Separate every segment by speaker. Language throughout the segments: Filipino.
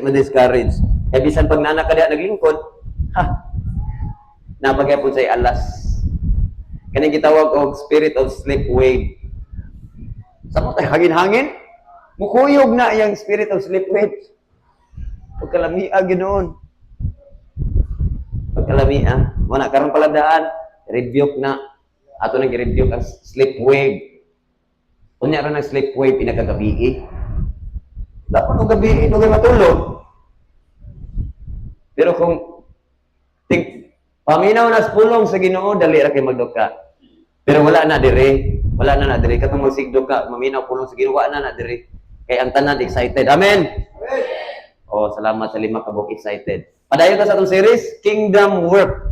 Speaker 1: ma-discourage. Kaya bisan pag nanak ka diha naglingkod, ha, napagayapon say alas. Kaning gitawag og spirit of sleep wave. Samo tay hangin-hangin, mukuyog na yang spirit of sleep wave. Pagkalamia ginoon. Pagkalamia, mo na karon paladaan, rebuke na. Ato nang i-rebuke ang sleep wave. Unya ra ng sleep wave pinakagabi. Dapat no gabi no matulog. Pero kung paminaw na sa pulong sa Ginoo, dali ra kay magduka. Pero wala na dire. Wala na dire. Katong magsigdo ka, maminaw pulong sa Ginoo, wala na dire. Kay ang tanan excited. Amen. Amen. Oh, salamat sa lima ka book excited. Padayon ta sa atong series, Kingdom Work.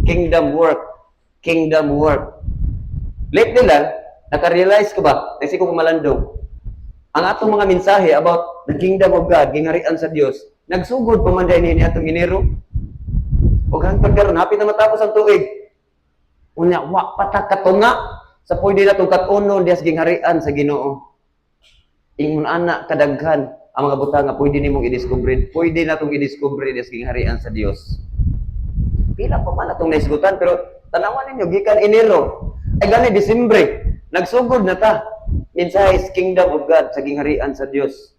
Speaker 1: Kingdom Work. Kingdom Work. Lately lang, naka-realize ko ba? Kasi ko kumalandong. Ang atong mga mensahe about the kingdom of God, gingharian sa Dios, nagsugod pa man dahil ni atong Enero. O hangtod karon hapit na matapos ang tuig. Unya wa patak katunga sa pwede na tong kat-unon dias gingharian sa Ginoo. Ingon ana kadaghan ang mga butang nga pwede nimong i-discover, pwede na tong i-discover dias gingharian sa Dios. Pila pa man atong naisgutan pero tanawan ninyo gikan Enero ay gani Disyembre nagsugod na ta. Mensahe is kingdom of God sa gingharian sa Dios.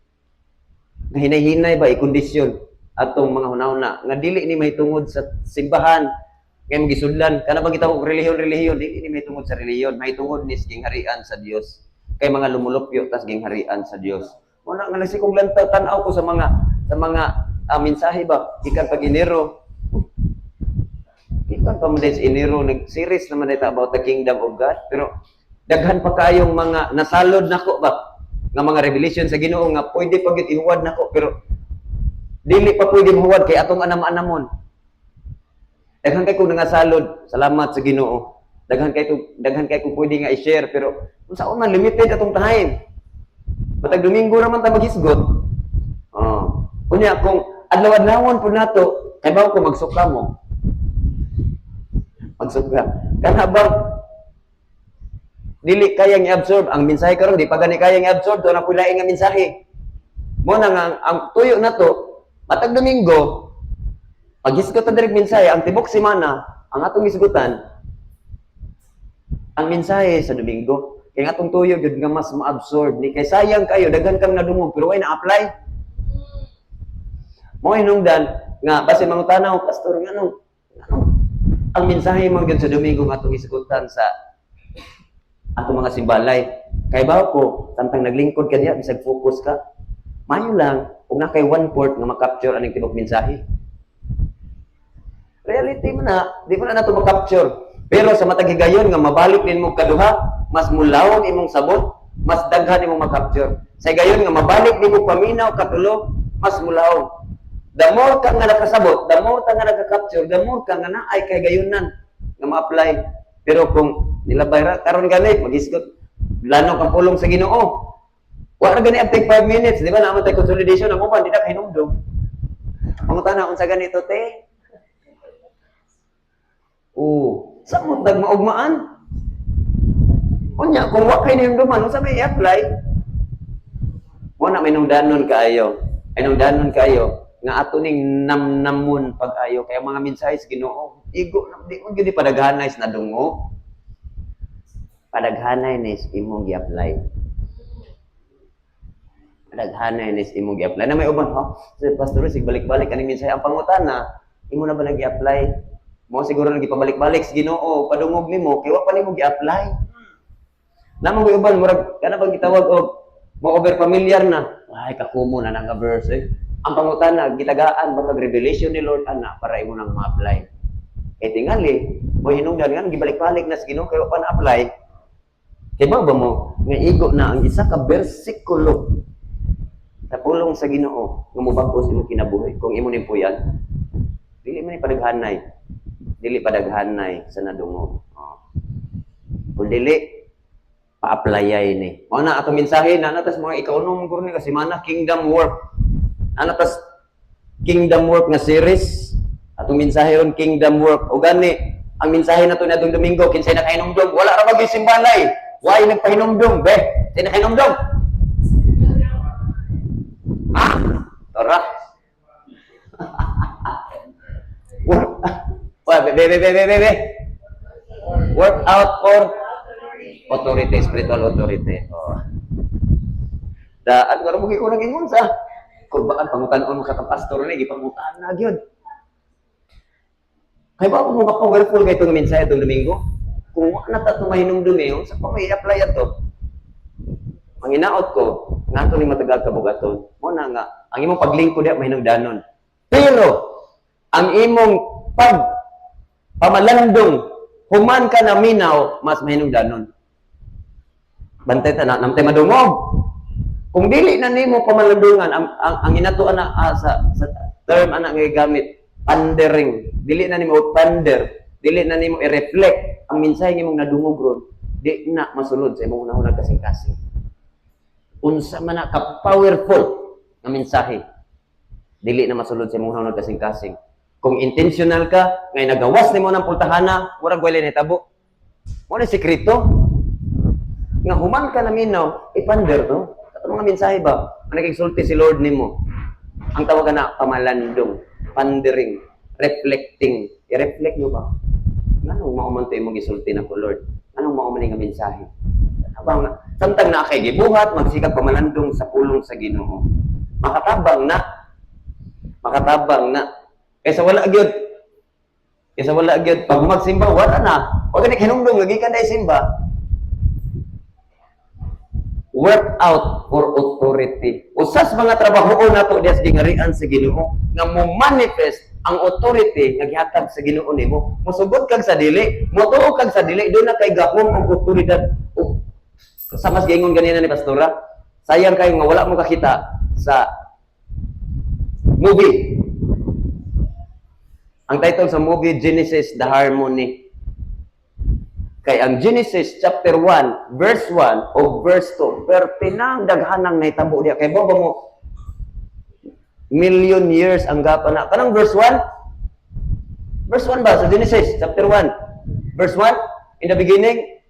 Speaker 1: Nga hinay-hinay ba i-kondisyon atong mga hunahuna nga dili ni mahitungod sa simbahan kay magisudlan kana bang gitawag relihiyon dili ni mahitungod sa relihiyon, mahitungod ni gingharian sa Dios. Kay mga lumulupyo tas gingharian sa Dios. Una nga nasikong lantaw tan-aw ko sa mga mensahe ba ikan pag Enero. Ikan pa man sa Enero nag-series naman dito about the kingdom of God pero daghan pa kayong mga nasalod nako ba nga mga revelation sa Ginoo nga pwede pa gid ihuwad nako pero dili pa pwede mahuwad kay atong anam-anamon. Daghan kay ko nangasalod, salamat sa Ginoo. Daghan kay ko pwede nga i-share pero unsa man limited atong time. Matag Domingo ra man ta maghisgot. Unya kung adlaw-adlawon pud nato kay bawo ko magsuka mo. Magsuka. Kana ba dili kayang i-absorb ang mensahe karon di pa gani kayang i-absorb to na pulaing nga mensahe mo na nga ang tuyo na to matag Domingo pag hisgot ta direk mensahe ang tibok semana ang atong hisgutan ang mensahe sa Domingo kay atong tuyo gyud nga mas ma-absorb ni kay sayang kayo daghan kang nadungog pero way na-apply mo hinungdan nga basin mangutanaw pastor ngano ang mensahe mo gyud sa Domingo nga atong hisgutan sa ato mga simbalay. Kay bawo ko, samtang naglingkod ka diya, bisag focus ka. Mayo lang, kung na kay 1/4 nga makapture aning tibok mensahe. Reality mo na, di mo na nato makapture. Pero sa matag higayon nga mabalik din mo kaduha, mas mulawon imong sabot, mas daghan imong makapture. Sa higayon nga mabalik din mo paminaw katulo, mas mulawon. The more ka nga nakasabot, the more ka nga nagka-capture, the more ka nga naay kay gayonan nga ma-apply. Pero kung nilabay ra karon gani magisgot lanok ang pulong sa Ginoo. Wa ra gani take 5 minutes, di ba? Naman tay consolidation ang uban di na kahinumdum. Mangutan na unsa ganito te? Samot nagmaugmaan. Unya kung wa kay hinumduman unsa may i-apply? Mo na may nungdanon kaayo. Ay nungdanon kaayo nga ato ning namnamon pag-ayo kay mga mensahe sa Ginoo. Igo na di mo gyud padaghanay sa nadungo. Padaghanay nis imong gi-apply. Padaghanay nis imong gi-apply. Na may uban ha. Sa pastor sig balik-balik ani mensahe ang pangutana, imo na ba nag-i-apply? Mo siguro lagi pabalik-balik sa Ginoo, padungog nimo kay wa pa nimo gi-apply. Namang may uban murag kana bang gitawag og mo over familiar na. Ay kakumo na nga verse eh. Ang pangutana gitagaan ba revelation ni Lord ana para imo nang ma-apply. Tingali mo hinungdan nga gibalik-balik na sa Ginoo kay wa pa na-apply. Kay ba mo nga igo na ang isa ka bersikulo sa pulong sa Ginoo nga mobag-os imong kinabuhi kung imo nimpuyan. Dili man padaghanay. Dili padaghanay sa nadungog. Kung dili pa-applyay ni. Mao na atong mensahe na natas mga ikaunong guro ni kasi mana kingdom work. Natas kingdom work nga series. Atong mensahe ron kingdom work. O gani ang mensahe nato na atong Domingo kinsay na kahinumdom wala ra bagi simbalay. Why nagpahinumdom be? Sino kahinumdom? Tara. Well, be. Work out for authority, spiritual authority. Oh. Daan karon mo ko nang ingon sa kurbaan pangutan-on mo sa pastor ni gipangutan na gyud. Kay ba mo ka powerful kay itong mensahe itong Domingo? Kung wala na tato mahinumdumi, sa pa may apply ato. Ang inaot ko, nga ito ni matagal kabugaton, mo na nga, ang imong paglingkod diya mahinungdanon. Pero, ang imong pamalandong, human ka na minaw, mas mahinungdanon. Bantay ta na, namtay madungog. Kung dili na nimo pamalandungan, ang inatuan na sa term ana nga gamit, pandering. Dili na nimo pander, dili na nimo i-reflect ang mensahe nimong nadungog ron, di na masulod sa imong unahunag kasing-kasing. Unsa man na ka-powerful nga mensahe, dili na masulod sa imong unahunag kasing-kasing. Kung intentional ka, ngay nagawas nimo ng pultahana, murag wala ni tabo. Mo ni sekreto. Nga human ka na minaw, ipander to. Katong mga mensahe ba? Ang nagigsulti si Lord nimo. Ang tawagan na pamalandong, pandering, reflecting. I-reflect mo ba? Anong maumanto imong gisulti na ko, Lord? Anong mauman nga mensahe? Abang samtang na kay gibuhat, magsikap pamalandong sa pulong sa Ginoo. Makatabang na. Kaysa wala gyud. Pag magsimba, wala na. Wag ni hinungdong lagi ka dai simba. Work out for authority. Usas mga trabaho nato diya sa gingarian sa Ginoo nga mo manifest ang authority nga gihatag sa Ginoo nimo. Musugod kag sa dili, motuo kag sa dili, do na kay gahom ang otoridad. Sa mas giingon ganina ni pastora, sayang kayo nga wala mo kakita sa movie. Ang title sa movie, Genesis, The Harmony. Kay ang Genesis chapter 1, verse 1 o verse 2, pero pinangdaghanang naitabo diya. Kay ba mo, million years ang gapa na. Kanang verse 1? Verse 1 ba? Sa Genesis chapter 1. Verse 1, in the beginning,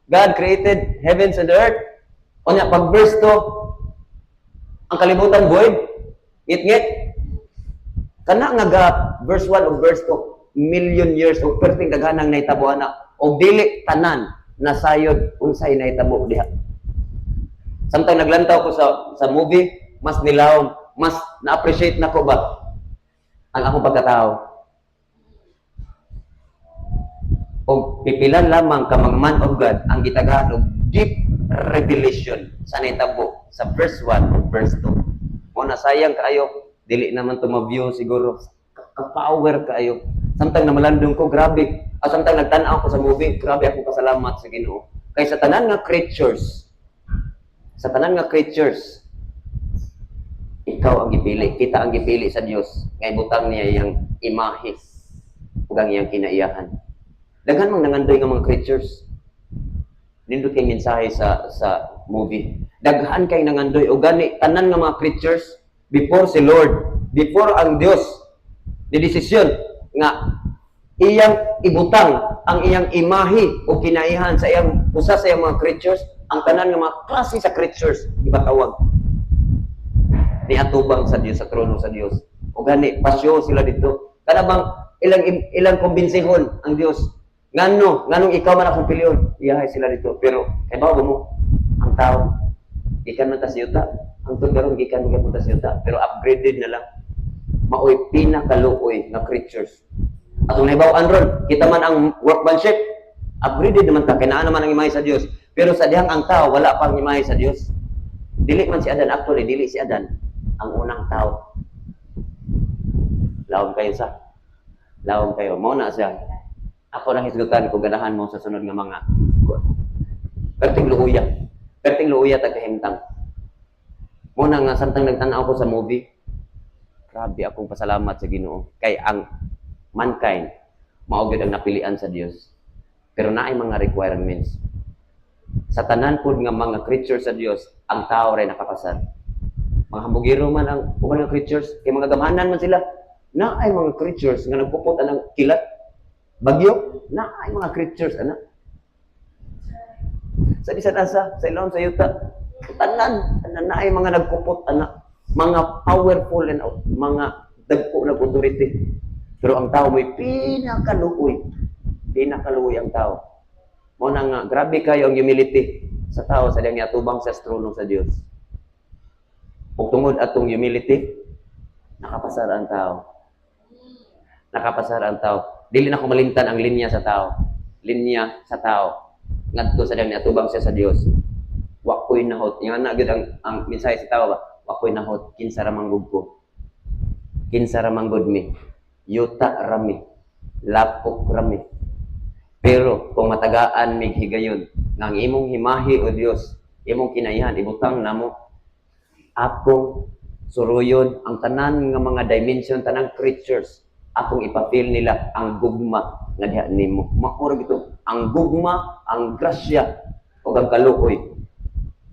Speaker 1: God created heavens and the earth. O niya, pag verse 2, ang kalibutan void, ngit-ngit. Kana nga gap, verse 1 o verse 2, million years o perting daghanang naitabo na o dili tanan na sayod unsay nahitabo diha. Samtang naglantaw ko sa movie, mas nilawom, mas na-appreciate nako ba ang akong pagkatao. O pipilan lamang ka mga man of God ang gitagahan og deep revelation sa nahitabo sa verse 1 o verse 2. Mo na sayang kaayo, dili naman to ma-view siguro ka-power kaayo. Samtang namalandong ko, grabe. Samtang nagtanaw ko sa movie, grabe ako pasalamat sa Ginoo. Kay sa tanan nga creatures, ikaw ang gipili, kita ang gipili sa Dios. Ngay butang niya iyang imahe ug ang iyang kinaiyahan. Daghan mang nangandoy nga mga creatures. Nindot kay mensahe sa movie. Daghan kay nangandoy ug gani tanan nga mga creatures before si Lord, before ang Dios ni desisyon nga iyang ibutang ang iyang imahe o kinaihan sa iyang usa sa iyang mga creatures, ang tanan nga mga klase sa creatures ibatawag ni atubang sa Dios, sa trono sa Dios. O gani pasyo sila dito. Kana bang ilang kumbensihon ang Dios nganong ikaw man akong piliyon, iyahay sila dito. Pero kay bago mo ang tao gikan man ta siyuta, ang tudaron gikan man ta siyuta, pero upgraded na lang. Maoy pinakaluoy nga creatures. Atong nahibaw-an ron, kita man ang workmanship, upgraded naman ta, kinaan naman ang imahe sa Dios. Pero sa dihang ang tao, wala pang imahe sa Dios. Dili man si Adan, actually, dili si Adan ang unang tao. Lawom kayo. Mao na siya. Ako nang hisgutan kung ganahan mo sa sunod nga mga perting luuya tag kahimtang. Mo na nga samtang nagtan-aw ko sa movie, grabe akong pasalamat sa Ginoo kay ang mankind mao gyud ang napilian sa Dios. Pero naay mga requirements. Sa tanan pud nga mga creatures sa Dios, ang tao ray nakapasad. Mga hambugiro man ang uban nga creatures, kay mga gamanan man sila. Naay mga creatures nga nagpupot anang kilat. Bagyo, naay mga creatures ana. Sa bisan asa, sa ilawom sa yuta, tanan naay mga nagpupot ana, mga powerful and mga dagko na authority. Pero ang tao mo'y pinakaluoy. Pinakaluoy ang tao. Mo na nga, grabe kayo ang humility sa tao sa diyang atubang sa trono sa Dios. Ug tungod atong humility, nakapasar ang tao. Nakapasar ang tao. Dili na ko malimtan ang linya sa tao. Linya sa tao. Ngadto sa diyang atubang siya sa Dios. Wa ko'y nahot. Nga na gyud ang mensahe sa tao ba? Wa ko'y nahot. Kinsa ra manggod ko. Kinsa ra manggod mi. Yuta rami. Lapok rami. Pero kung matagaan mig higayon nang imong himahi o Dios, imong kinaihan ibutang namo akong suruyon ang tanan nga mga dimension, tanang creatures, akong ipapil nila ang gugma nga diha nimo. Maura gito, ang gugma, ang grasya o ang kaluoy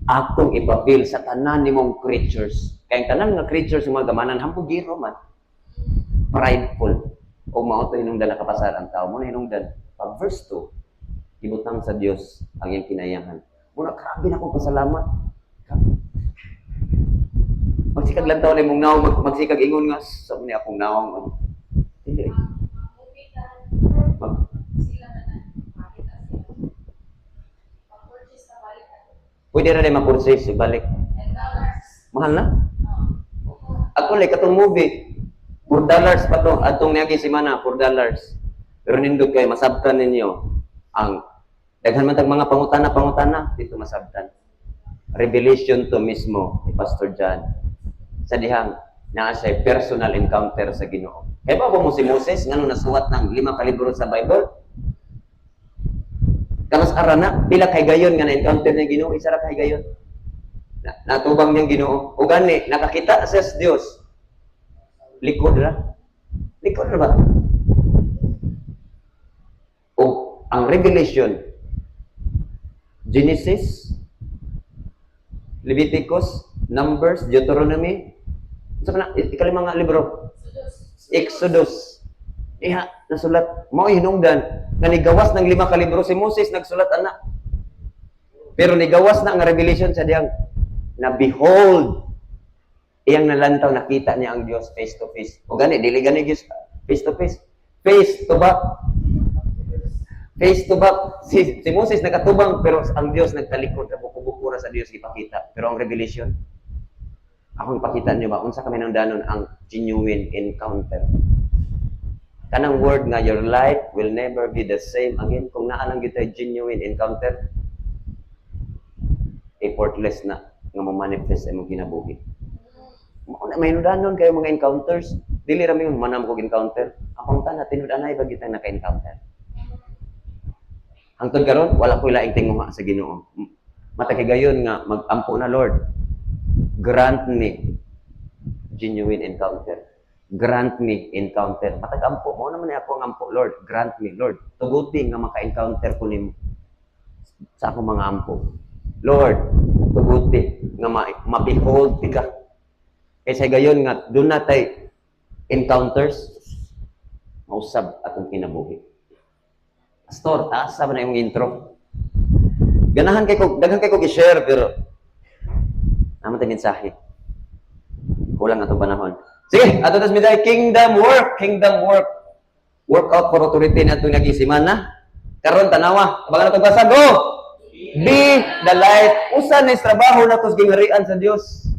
Speaker 1: akong ipapil sa tanan nimong creatures. Kaya ang tanan nga creatures mga gamanan hampugiro man, prideful o mao to hinungdan nakapasar ang tao mo na hinungdan. Pag verse 2, ibutang sa Dios ang iyang kinayahan. Muna, grabe na akong pasalamat. Magsikag lang taon mong naong, magsikag ingon nga, sa muna akong naong. Hindi. Pwede na rin mapurchase, balik. Mahal na? Ako like, katong movie, $4 pa to. Atong niyagi si Mana, $4. Pero nindog kayo, masabtan ninyo ang daghan man tag mga pangutana dito masabtan. Revelation to mismo ni Pastor John. Sa dihang naa siya personal encounter sa Ginoo. Kaya ba mo si Moses ngano nasuwat ng 5 ka libro sa Bible? Kanos arana pila kay gayon nga na-encounter ni Ginoo, isa ra kay gayon. Natubang niyang Ginoo. O gani nakakita sa Dios. Likod ra. Likod ra ba? O ang Revelation, Genesis, Leviticus, Numbers, Deuteronomy, sa na ikalimang nga libro, Exodus. Iha, nasulat, mao hinungdan nga nigawas ng 5 ka libro si Moses nagsulat ana. Pero nigawas na ang Revelation sa diyang na behold, iyang nalantaw nakita niya ang Dios face to face. O gani dili gani Dios face to face. Face to back. Face to back. Si Moses nakatubang pero ang Dios nagtalikod na buko-buko sa Dios ipakita. Pero ang Revelation, akong ipakita niyo ba unsa kami nang danon ang genuine encounter. Kanang word nga your life will never be the same again kung naa lang gyud genuine encounter. Effortless na nga mo-manifest imong kinabuhi. May nudanon kayo mga encounters. Dili ra mi manam ko encounter. Akong tanan tinud-anay ba kita naka-encounter. Hangtod karon wala ko laing tinguha sa Ginoo. Matakigayon nga mag-ampo na Lord. Grant me genuine encounter. Grant me encounter. Matag-ampo mo naman ako ang ampo Lord. Grant me Lord. Tuguti nga maka-encounter ko nimo sa akong mga ampo. Lord, tuguti nga ma-behold ka. Kaysa gayon nga doon natay encounters mausab atong kinabuhi. Pastor, taas sa na yung intro. Ganahan kay ko, daghan kay ko i-share pero naman tayo mensahe. Kulang na itong panahon. Sige, ato tas miday kingdom work. Work out for authority na itong nag-isiman na. Karon tanawa, abangan na itong basa. Go! Be the light. Usa na trabaho na ito sa gingharian sa Dios.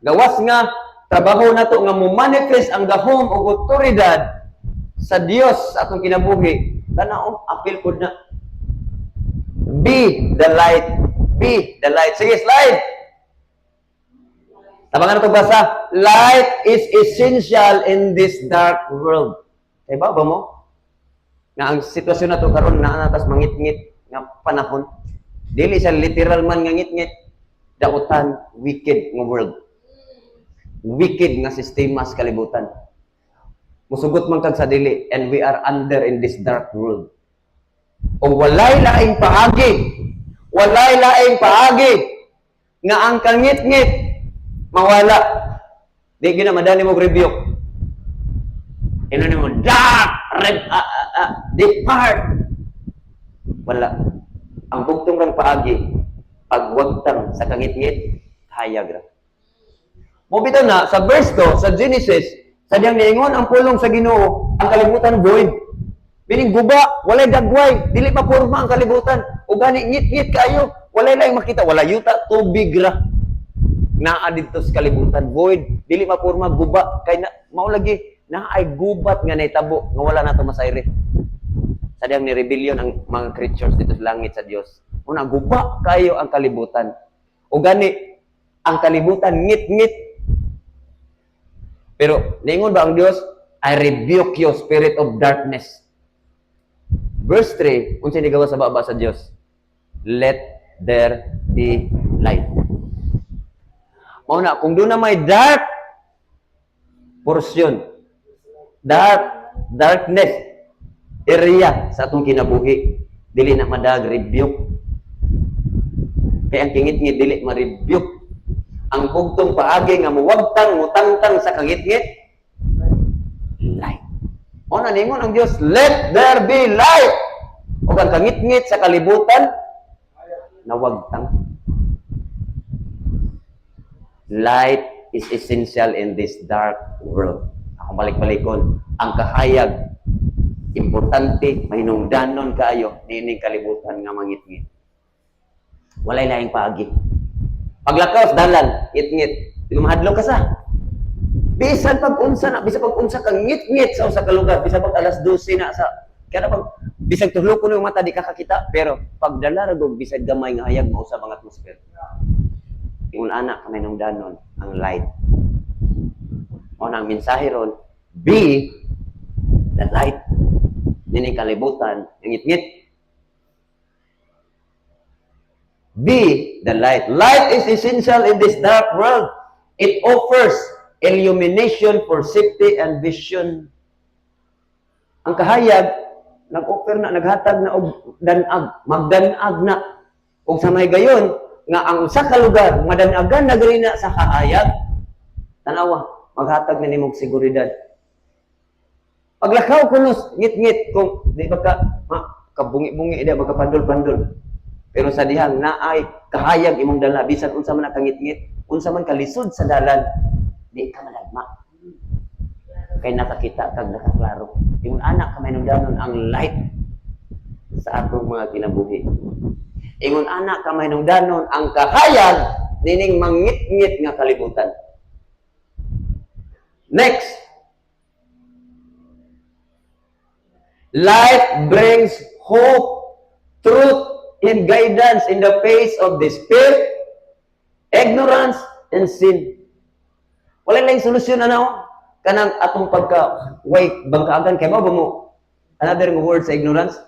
Speaker 1: Gawas nga, trabaho na ito nga mo-manifest ang gahom o otoridad sa Dios sa atong kinabuhi. Tanaw, apil ko na. Be the light. Be the light. Sige, slide. Tabangan na ito basa. Light is essential in this dark world. Kaya ba mo? Na ang sitwasyon na ito karon na atas mangit-ngit nga panahon. Dili siya literal man nga ngit-ngit. Dautan, wicked nga world. Wicked nga sistema sa kalibutan. Musugot man kag sa dili, and we are under in this dark world. O walay laing paagi nga ang kangit-ngit mawala. Di gina madali mo review. Ino mo dark depart. Wala. Ang bugtong rang paagi pagwagtang sa kangit-ngit hayag ra. Mo bitaw na sa verse 2 sa Genesis Sadyang niingon ang pulong sa Ginoo, ang kalibutan void. Meaning guba, walay dagway, dili pa porma ang kalibutan. O gani ngit-ngit kayo, walay lang makita, wala yuta tubig ra. Naa didto sa kalibutan void, dili mapurma guba kay na, mao lagi na ay gubat nga naitabo nga wala nato masayre. Sadyang ni rebellion ang mga creatures dito sa langit sa Dios. Una guba kayo ang kalibutan. O gani ang kalibutan ngit-ngit. Pero ningon ba ang Dios, I rebuke you spirit of darkness. Verse 3, unsay nigawa sa baba sa Dios? Let there be light. Mauna, kung doon na may dark portion, darkness area sa atong kinabuhi, dili na madag rebuke. Kaya ang kingit-ngit dili ma-rebuke. Ang bugtong paagi nga muwagtang, mutangtang sa kangit-ngit, light. Mauna, ningon ang Diyos, let there be light. O ang kangit-ngit sa kalibutan, nawagtang. Light is essential in this dark world. Ako balik-balikon, ang kahayag, importante, mahinungdanon kaayo, nining kalibutan nga mangit-ngit. Walay laing paagi. Paglakaw sa dalan, ngit-ngit, mahadlok ka sa. Bisan pag-unsa na, bisan pag-unsa kang ngit-ngit sa usa ka lugar, bisan pag alas 12 na sa, kaya pag, bisan tuhlo ko yung mata, di ka kakita, pero pagdala ragog, bisan gamay nga hayag, mausa mga atmosphere. Yung anak kamay nung danon, ang light. O nang mensahe ron, be the light. Nining kalibutan, yung ngit-ngit. Be the light. Light is essential in this dark world. It offers illumination for safety and vision. Ang kahayag, nag-offer na, naghatag na og danag, magdanag na. Og sa may gayon, nga ang usa ka lugar madanagan na gani na sa kahayag, tanawa maghatag na nimong seguridad. Paglakaw kunos ngit-ngit kung di ba ka kabungi-bungi di magkapandol-pandol, pero sa dihang naay kahayag imong dala bisan unsa man ka ngit-ngit, unsa man ka lisod sa dalan, di ka malagma kay nakakita kag nakaklaro. Yung anak kamay nung danon ang light sa atong mga kinabuhi. Ingon anak kamay nung danon ang kahayag nining mangit-ngit nga kalibutan. Next. Light brings hope, truth, and guidance in the face of despair, ignorance, and sin. Wala lang solusyon ano? Kanang atong pagka-wait, bangkaagan, kaya ba mo? Another word sa ignorance?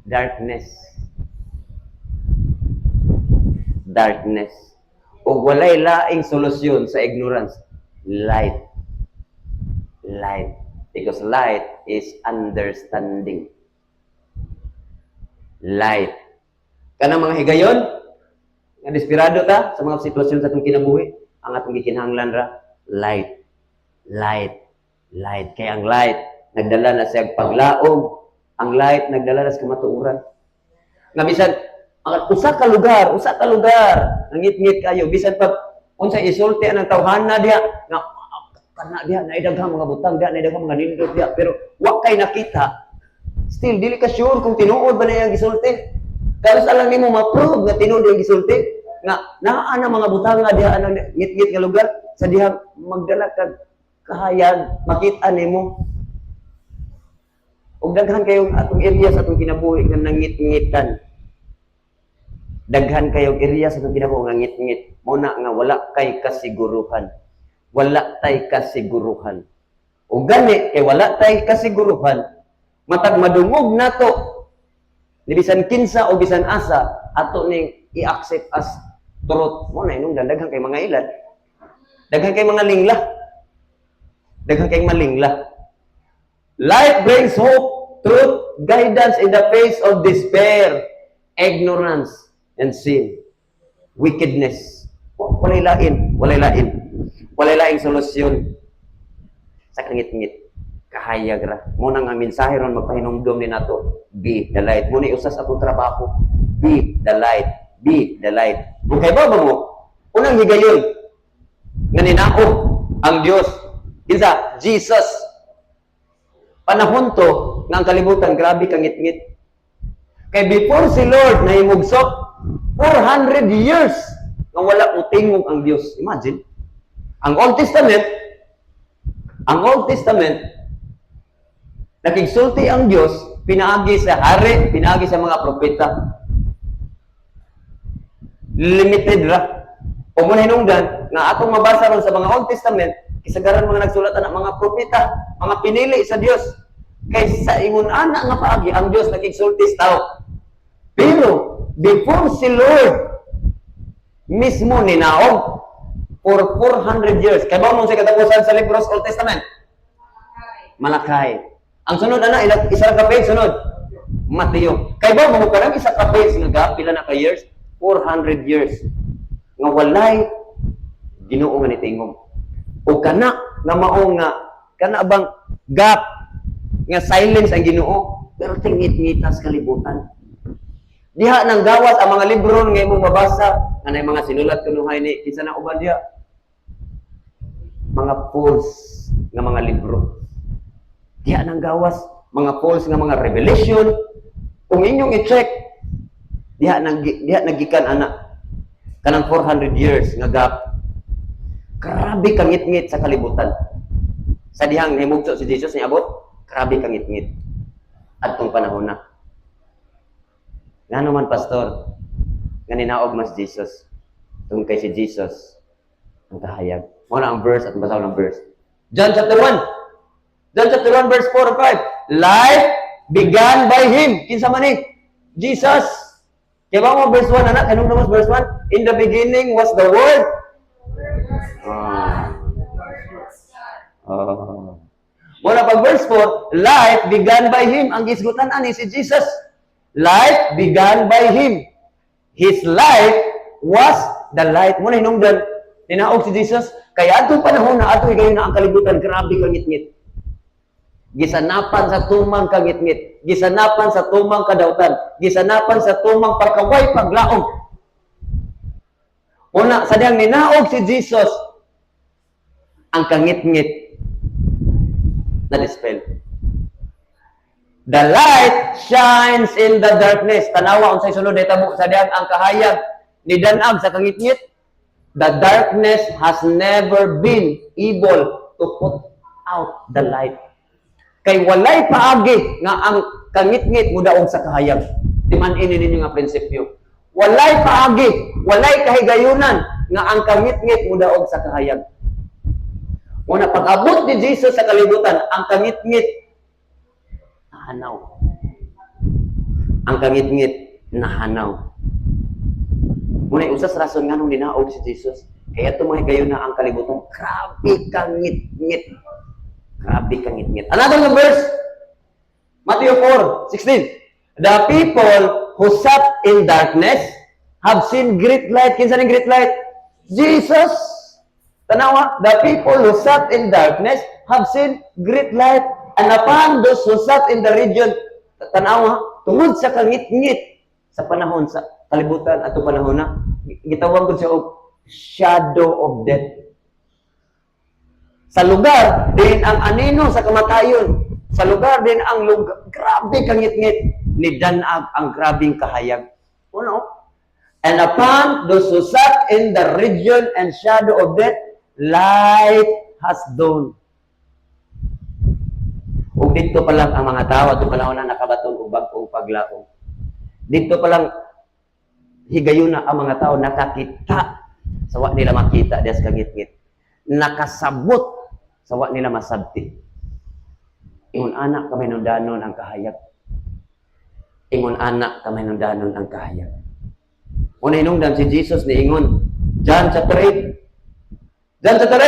Speaker 1: Darkness. Darkness. O walay laing solusyon sa ignorance. Light. Light. Because light is understanding. Light. Kanang mga higayon, nga desperado ta sa mga sitwasyon sa atong kinabuhi, ang atong gikinahanglan ra, light. Light. Light. Kaya ang light, nagdala na siya paglaog. Ang light, nagdala na sa kamatuuran. Nga bisan, usa ka lugar, ngit-ngit kayo, bisan pag, unsa isulti ang tawhana diha, nga, kana diha, naidaghang mga butang diha, naidaghang mga nindot diha, pero wa kay nakita, still, dili ka sure kung tinuod ba na yung gisulti. Kalos alam nimo ma-prove nga tinuod yung gisulti, nga, naa na mga butang nga diha, ngit-ngit nga lugar, sa diha, magdala kag kahayag, makita nimo. Ug daghan kayo atong area sa atong kinabuhi nga nangit-ngitan. Daghan kayo area sa atong kinabuhi nga ngit-ngit. Muna nga wala kay kasiguruhan. Wala tay kasiguruhan. Ug gani kay wala tay kasiguruhan, matag madungog nato ni bisan kinsa o bisan asa ato ning i-accept as truth. Mo na inung daghan kay mga ilan. Daghan kay mga lingla. Daghan kay malingla. Light brings hope, truth, guidance in the face of despair, ignorance, and sin. Wickedness. Walay lain. Walay laing solusyon sa kangit-ngit. Kahayag ra. Muna nga mensahe ron magpahinumdom ni nato. Be the light. Muna iusas atong trabaho. Be the light. Be the light. Kung kay ba mo, unang higayon nga ninao ang Dios Kinsa? Jesus. Panahon to, nga ang kalibutan, grabe kangit-ngit. Kay before si Lord na himugsok, 400 years nga wala utingog ang Dios. Imagine. Ang Old Testament, nakigsulti ang Dios, pinaagi sa hari, pinaagi sa mga propeta. Limited ra. O muna hinungdan, nga atong mabasa ron sa mga Old Testament, kisagaran mga nagsulatan ng mga propeta, mga pinili sa Dios. Kay sa ingon ana nga paagi, ang Dios nakigsulti sa tao. Pero, before si Lord mismo ninaog for 400 years. Kaya ba mong sa katapusan sa libro sa Old Testament? Malakay. Ang sunod, isa ka page, sunod? Mateo. Kaya ba mo ka isa ka page nga pila na ka years? 400 years. Nga walay Ginoo nga nitingog. O kana nga mao nga kana bang gap nga silence ang Ginoo pero tingit-ngitas kalibutan. Diha nang gawas ang mga libro nga imong mabasa nga nay mga sinulat kunuhay ni kinsa na uban diha mga false nga mga libro. Diha nang gawas mga false nga mga revelation. Kung inyong i-check diha nagikan ana kanang 400 years nga gap. Grabe kangit-ngit sa kalibutan. Sa dihang himugso si Jesus niabot, grabe kangit-ngit. Adtong panahon na. Ngano man pastor, nga ninaog mas Jesus. Tungkol kay si Jesus ang kahayag. Muna ang verse at basaw ng verse. John chapter 1. John chapter 1 verse 4 and 5. Life began by Him. Kinsa man ni? Jesus. Kaya ba mo verse 1 anak? Kanong naman verse 1? In the beginning was the Word. Muna pag verse 4, life began by Him. Ang gisgutan ani si Jesus. Life began by Him. His life was the light. Muna hinungdan, tinaog si Jesus, kaya atong panahon na ato higayon na ang kalibutan, grabe kangit-ngit. Gisanapan sa tumang kangit-ngit. Gisanapan sa tumang kadautan. Gisanapan sa tumang pagkaway paglaom. Una, sa diyang ninaog si Jesus, ang kangit-ngit na dispel. The light shines in the darkness. Tanawa unsay sulod dito sa diyang ang kahayag ni danag sa kangit-ngit. The darkness has never been able to put out the light. Kay walay paagi nga ang kangit-ngit mudaog sa kahayag. Timan-inin ninyo nga prinsipyo. Walay paagi, walay kahigayunan nga ang kangit-ngit mudaog sa kahayag. Una pag-abot ni Jesus sa kalibutan, ang kangit-ngit nahanaw. Ang kangit-ngit nahanaw. Muna usas rason nga nung dinaog si Jesus. Kaya tumahigayon na ang kalibutan. Grabe kangit-ngit. Grabe kangit-ngit. Another verse. Matthew 4:16. The people who sat in darkness have seen great light. Kinsa ning great light? Jesus. Tanawa, the people who sat in darkness have seen great light. And upon those who sat in the region, tanawa, tungod sa kangit-ngit sa panahon sa kalibutan at panahon na, gitawag ko siya og shadow of death. Sa lugar din ang anino sa kamatayon. Sa lugar din ang lugar, grabe kangit-ngit ni danag ang grabing kahayag. Uno, and upon those who sat in the region and shadow of death, light has dawned. Ug dito pa lang ang mga tao at panahon na nakabaton og bag-ong paglaom. Dito pa lang higayon na ang mga tao nakakita sa wa nila makita des kangit-ngit. Nakasabot sa wa nila masabti. Ingon anak kamay nundanon ang kahayag. Ingon anak kamay nundanon ang kahayag. Una hinungdan si Jesus ni ingon John chapter 8. John chapter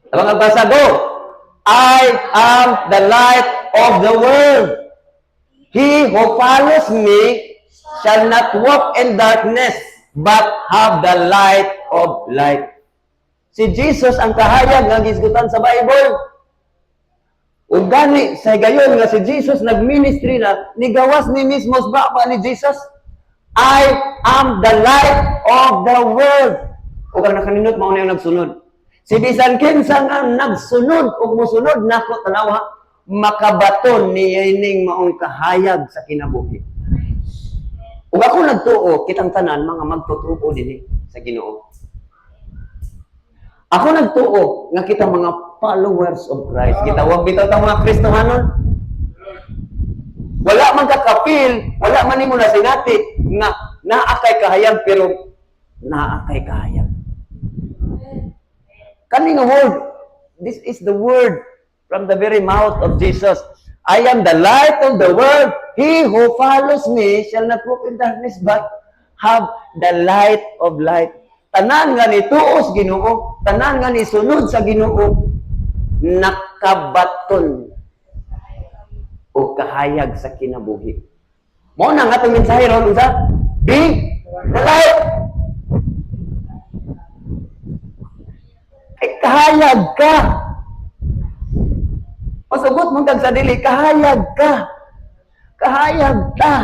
Speaker 1: 8. Abang agbasa go. I am the light of the world. He who follows me shall not walk in darkness, but have the light of light. Si Jesus ang kahayag nga gisgutan sa Bible. Ug gani sa gayon nga si Jesus nagministry na nigawas ni mismo sa baba ni Jesus. I am the light of the world. Ug ang nakaninot mao na yung nagsunod. Si bisan kinsa nga nagsunod o musunod nako tanawa, makabaton ni ining maong kahayag sa kinabuhi. Ug ako nagtuo, kitang tanan mga magtutuo dinhi sa Ginoo. Ako nagtuo nga kita mga followers of Christ. Kita wag bitaw ta mga Kristohanon. Wala man ka kapil, wala man nimo na sinati nga naa kay kahayag pero naa kay kahayag. Kaning word, this is the word from the very mouth of Jesus. I am the light of the world. He who follows me shall not walk in darkness but have the light of light. Tanan nga ni tuos Ginoo, tanan nga ni sunod sa Ginoo, nakabaton o kahayag sa kinabuhi. Mo na nga itong mensahe ron, unsa? Be the light. Ay, kahayag ka. Masugot mong kag sa dili, kahayag ka. Kahayag ka.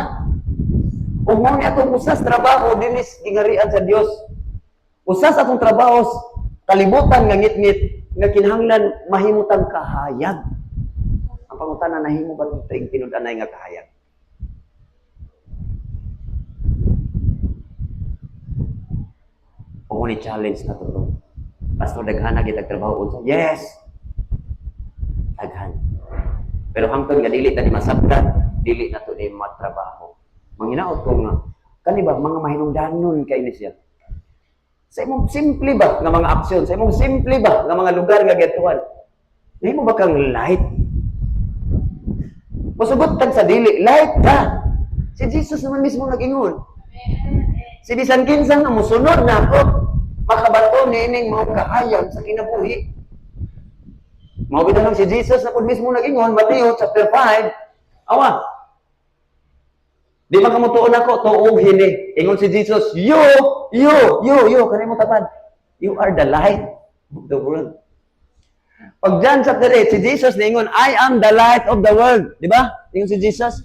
Speaker 1: Kung mo niya itong usas trabaho, dinis gingarian sa Dios. Usas atong trabaho, kalibutan nga ngit-ngit, nga kinahanglan mahimutan kahayag. Ang pangutana, nahimo ba ito yung tinudanay nga kahayag? Kung ni challenge na ito, Pastor, daghan na kita trabaho unsa? Yes! Daghan. Pero hangtod nga dili ta di masabtan, dili na to di matrabaho. Manginaot ko nga, kani ba mga mahinungdanon kay ni siya? Sa imong simple ba nga mga aksyon, sa imong simple ba nga mga lugar nga gatuan? Nahimo ba kang light? Masugot tag sa dili, light ka. Si Jesus naman mismo nag-ingon. Si bisan kinsa nga mosunod na ako, makabato niining mga kahayag sa kinabuhi. Mao bitaw lang si Jesus na pud mismo nag-ingon, Mateo chapter 5. Awa. Di man kamo tuon ako, tuog hini. Ingon si Jesus, you, kanay mo tapad. You are the light of the world. Pag John chapter 8, si Jesus ningon, I am the light of the world. Di ba? Ingon si Jesus.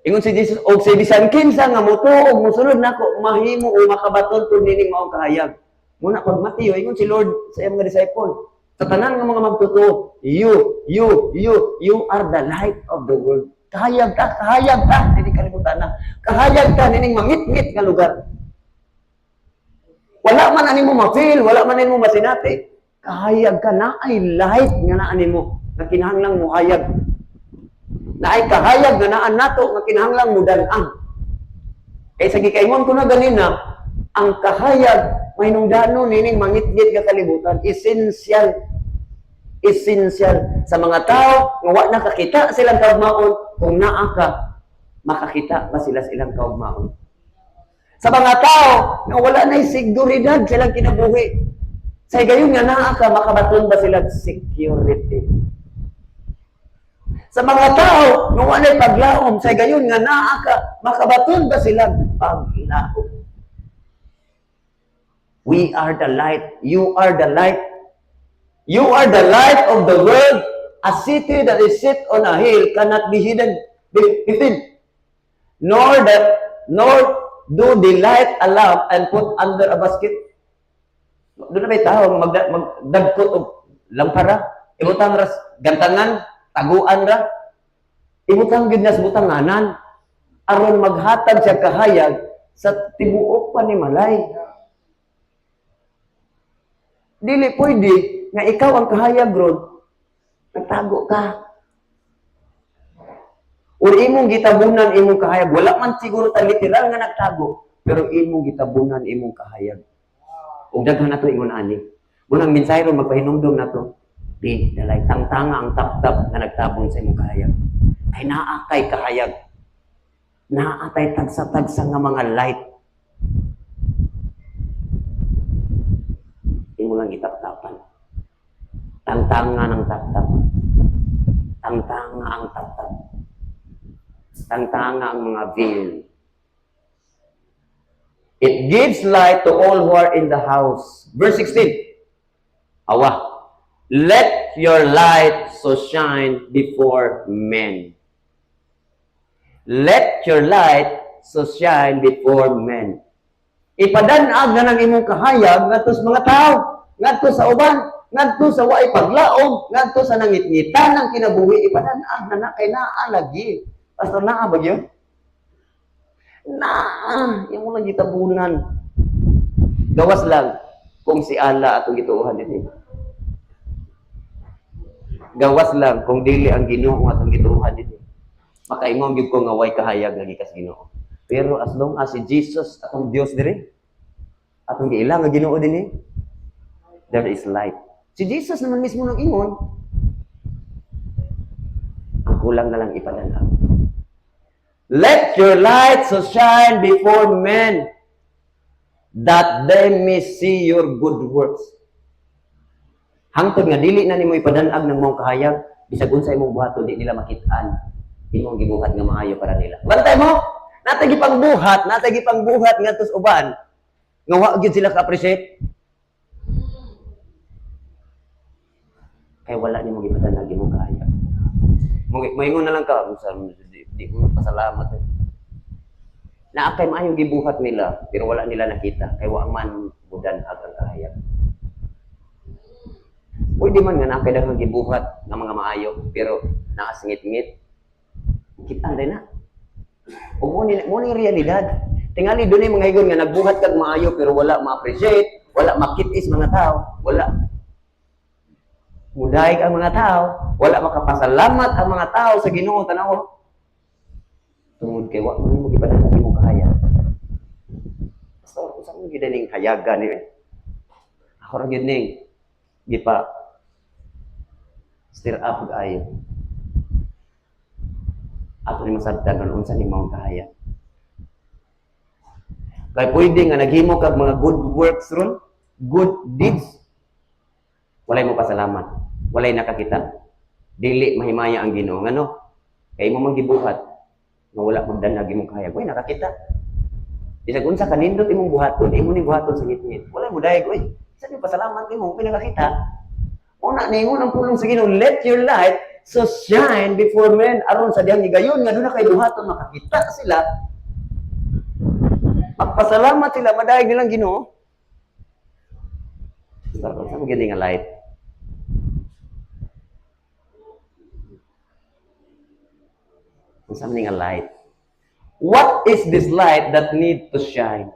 Speaker 1: Ingon si Jesus, og si bisan kinsa nga motuog, musunod nako, mahimo o makabaton tud nining maong kahayag. Muna pag Mateo, ingon si Lord sa iyang mga disciple, sa tanan nga mga magtutuo, you are the light of the world. Kahayag ka, hindi kalimutan na. Kahayag ka, nining mangit-ngit nga lugar. Wala man ani mo ma-feel, wala man ani mo masinati. Kahayag ka na ay light nga naa nimo, nga kinahanglang mo hayag. Na ay kahayag nga naan nato nga kinahanglang mo dan-ang. Kay sa gikaingon ko na ganina, ang kahayag mahinungdanon nining mangit-ngit nga kalibutan, essential sa mga tao nga wa nakakita silang kaugmaon, kung naa ka makakita pa sila silang kaugmaon. Sa mga tao nga wala na'y seguridad silang kinabuhi, sa gayon nga naa ka makabaton ba sila security. Sa mga tao nga wala paglaom, sa gayon nga naa ka makabaton ba sila paglaom. We are the light. You are the light. You are the light of the world. A city that is set on a hill cannot be hidden. Nor do they light a lamp and put under a basket. Doon na may tao magdagkot o lampara. Ibutang ras gantangan, taguan ra. Ibutang gid nas butanganan aron maghatag siya kahayag sa tibuok pa ni malay. Dili pwede nga ikaw ang kahayag ron, nagtago ka. O imong gitabunan imong kahayag, wala man siguro ta literal nga nagtago, pero imong gitabunan imong kahayag. Ug daghan nato ingon ani. Munang mensahe ron magpahinumdom nato. Di dalay tangtanga ang tap-tap nga nagtabon sa imong kahayag. Ay naa kay kahayag. Naa tay tagsa-tagsa nga mga light. Imo lang itap-tapan. Tangtanga ng tap-tap. Tangtanga ang tap-tap. Tangtanga ang mga veil. It gives light to all who are in the house. Verse 16. Awa. Let your light so shine before men. Let your light so shine before men. Ipadanag na ng imong kahayag ngadto sa mga tao. ngadto sa uban, ngadto sa waay paglaom, ngadto sa nangitngitan ng kinabuhi ipanan na kay naa lagi. Pastor naa ba gyud? Naa, yung mga gitabunan. Gawas lang kung si Allah atong gituohan dinhi. Gawas lang kung dili ang Ginoo atong gituohan dinhi. Makaingon gyud ko nga way kahayag lagi kas Ginoo. Pero as long as si Jesus atong Dios diri, atong giilang nga Ginoo dinhi, there is light. Si Jesus naman mismo nang ingon, ang kulang na lang ipadala. Let your light so shine before men that they may see your good works. Hangtod nga dili na nimo ipadanag ng mong kahayag, bisag unsa imong buhaton di nila makit-an. Imong gibuhat nga maayo para nila. Bantay mo, natay gipangbuhat ngadto sa uban. Nga wa gyud sila ka-appreciate. Kaya wala nimo gipadanag imong kahayag. Moingon na lang ka, di mo pasalamat. Naakay maayong gibuhat nila, pero wala nila nakita. Kaya wa man budan ang kahayag. Pwede man nga naakay daghang gibuhat ng mga maayo, pero nakasingit-ngit. Kita rin na. O mo ni realidad. Tingali doon yung mga higon nga nagbuhat kag maayo, pero wala ma-appreciate, wala makitis mga tao, wala mudayag ang mga tao, wala makapasalamat ang mga tao sa Ginoo tanaw. Tungod kay wa mo gipadala imong kahayag. So, usa mo gidaning hayagan ni. Ako ra gyud ning gipa stir up ayo. Ato ni masabtan kung unsa ni mao kahayag. Kay pwede nga naghimo kag mga good works ron, good deeds, walay mo pasalamat, walay nakakita. Dili mahimaya ang Ginoo ngano? Kay mo gibuhat nga wala magdanag imong kahayag, way nakakita. Bisag unsa kanindot imong buhaton, imo ni buhaton sa ngit-ngit. Walay mo dayeg oy. Sa ni pasalamat nimo pinakakita. Una ningon ang pulong sa Ginoo, let your light so shine before men aron sa diyang higayon nga doon na kay buhaton makakita sila. Magpasalamat sila madayeg nilang Ginoo. Sa mo gid nga light. Something a light. What is this light that need to shine?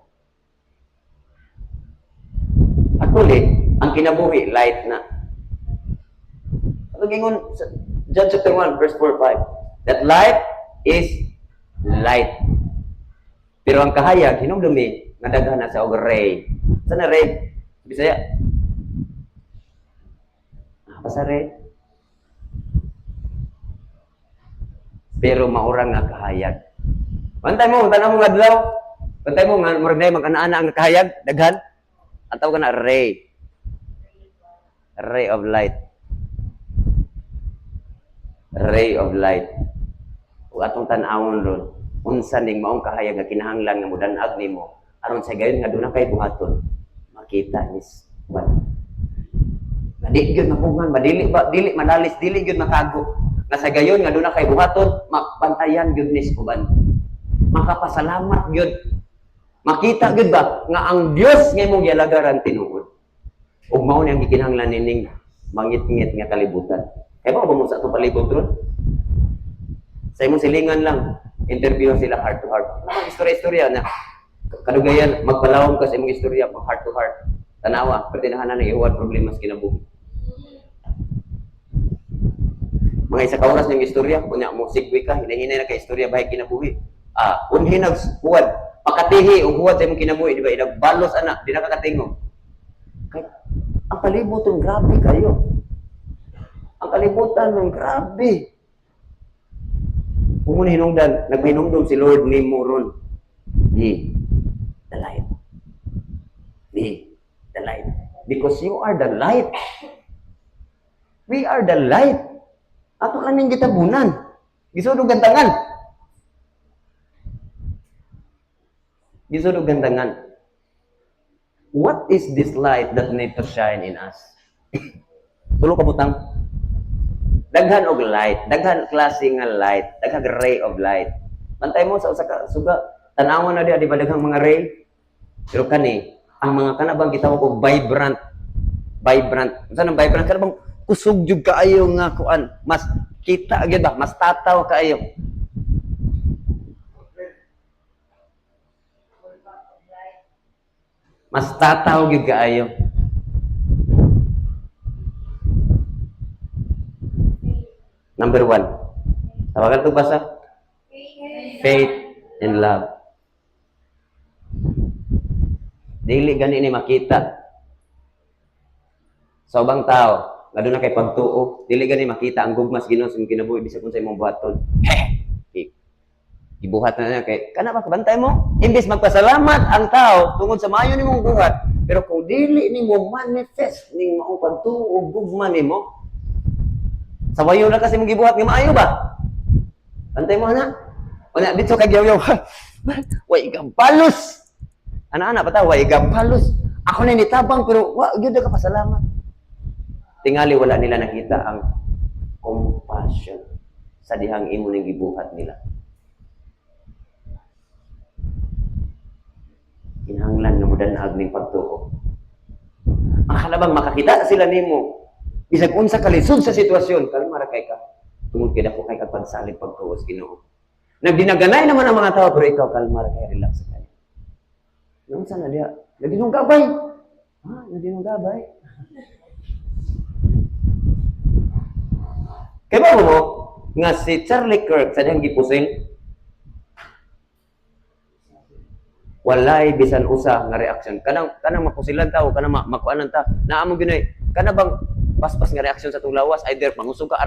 Speaker 1: Actually, ang kinabuhi, light na. Ano gingon sa John chapter 1, verse 4-5? That light is light. Pero ang kahayag, hinumdumi, nadaghan na sa og ray. Saan na ray? Bisaya? Apa sa ray? Pero maurang nga kahayag. Bantay mo, tanaw mo nga adlaw. Bantay mo nga murag nay mag-ana-ana ang kahayag, daghan. Ang tawag na ray. Ray of light. Ray of light. Ug atong tan-awon ron, unsa ning maong kahayag nga kinahanglan nga mudan-ag nimo aron sa gayon nga dunay kay buhaton. Makita nis ba. Dili gyud mapugan, dili madalis, dili gyud makago. Nga sa gayon nga dunay kay buhaton, mapantayan gyud nis uban. Makapasalamat gyud. Makita gyud ba nga ang Dios nga imong gialagaran tinuod. Ug mao ni ang gikinahanglan nining mangit-ngit nga kalibutan. Kaya ba mo sa atong palibot ron? Sa imong silingan lang, interview sila heart to heart. Ano istorya-istorya na kadugayan magpalawom ka sa imong istorya pang heart to heart. Tanawa, pertinahanan ng iwan problema sa kinabuhi. Mga isa ka oras ng istorya, kunya mo sigwi ka, hinahinay na ka istorya bahay kinabuhi. Unhin nagbuhat, pakatihi o buhat sa imong kinabuhi, di ba? Inagbalos anak, di nakakatingog. Kaya, ang kalibutan, grabe kayo. Ang kalibutan ng grabe. Kung muna hinungdan, naghinungdong si Lord ni Moron. Be the light. Be the light. Because you are the light. We are the light. Ato lang yung gitabunan. Gisudog gantangan. Gisudog gantangan. What is this light that need to shine in us? Tulo ka butang. Daghan og light, daghan klase nga light, daghang ray of light. Bantay mo sa usa ka suga, tan-awon na di ba daghang mga ray? Pero kani, ang mga kanabang gitawag og vibrant vibrant. Unsa nang vibrant ka bang kusog jud kaayo nga kuan, mas kita gyud ba, mas tataw kaayo. Mas tataw gyud kaayo. Number 1. Tawagan to basa? Faith and love. Dili gani ni makita. Sa ubang tao, nga doon na kay pagtuo, dili gani makita ang gugmas Ginoo sa kinabuhi bisag kung sa imong buhaton. Gibuhat na niya kay kana ba kabantay mo? Imbes magpasalamat ang tao tungod sa maayo nimong buhat, pero kung dili nimo manifest ning maong pagtuo gugma nimo, sa wayo na kasi mong gibuhat nga maayo ba? Bantay mo na. Wala dito kay yaw-yaw. Way gampalos. Ana-ana pa ta, way gampalos. Ako na nitabang pero wa gyud ka pasalamat. Tingali wala nila nakita ang compassion sa dihang imo ning gibuhat nila. Kinahanglan nga modanag ning pagtuo. Akala bang makakita sila nimo bisag unsa ka lisod sa sitwasyon, kalma ra kay ka. Tungod kay dako kay ka pagsalig pagtuo sa Ginoo. Nagdinaganay naman ang mga tao pero ikaw kalma ra kay, relax kay. Unsa na diha? Nagdinong gabay. Nagdinong gabay. Kaya ba mo nga si Charlie Kirk sa diyang gipusil, walay bisan usa nga reaksyon. Kanang mapusilan tao, kanang makuanan ta. Naamo ginoy, kana bang paspas nga reaksyon sa tong lawas, either mangusog ka,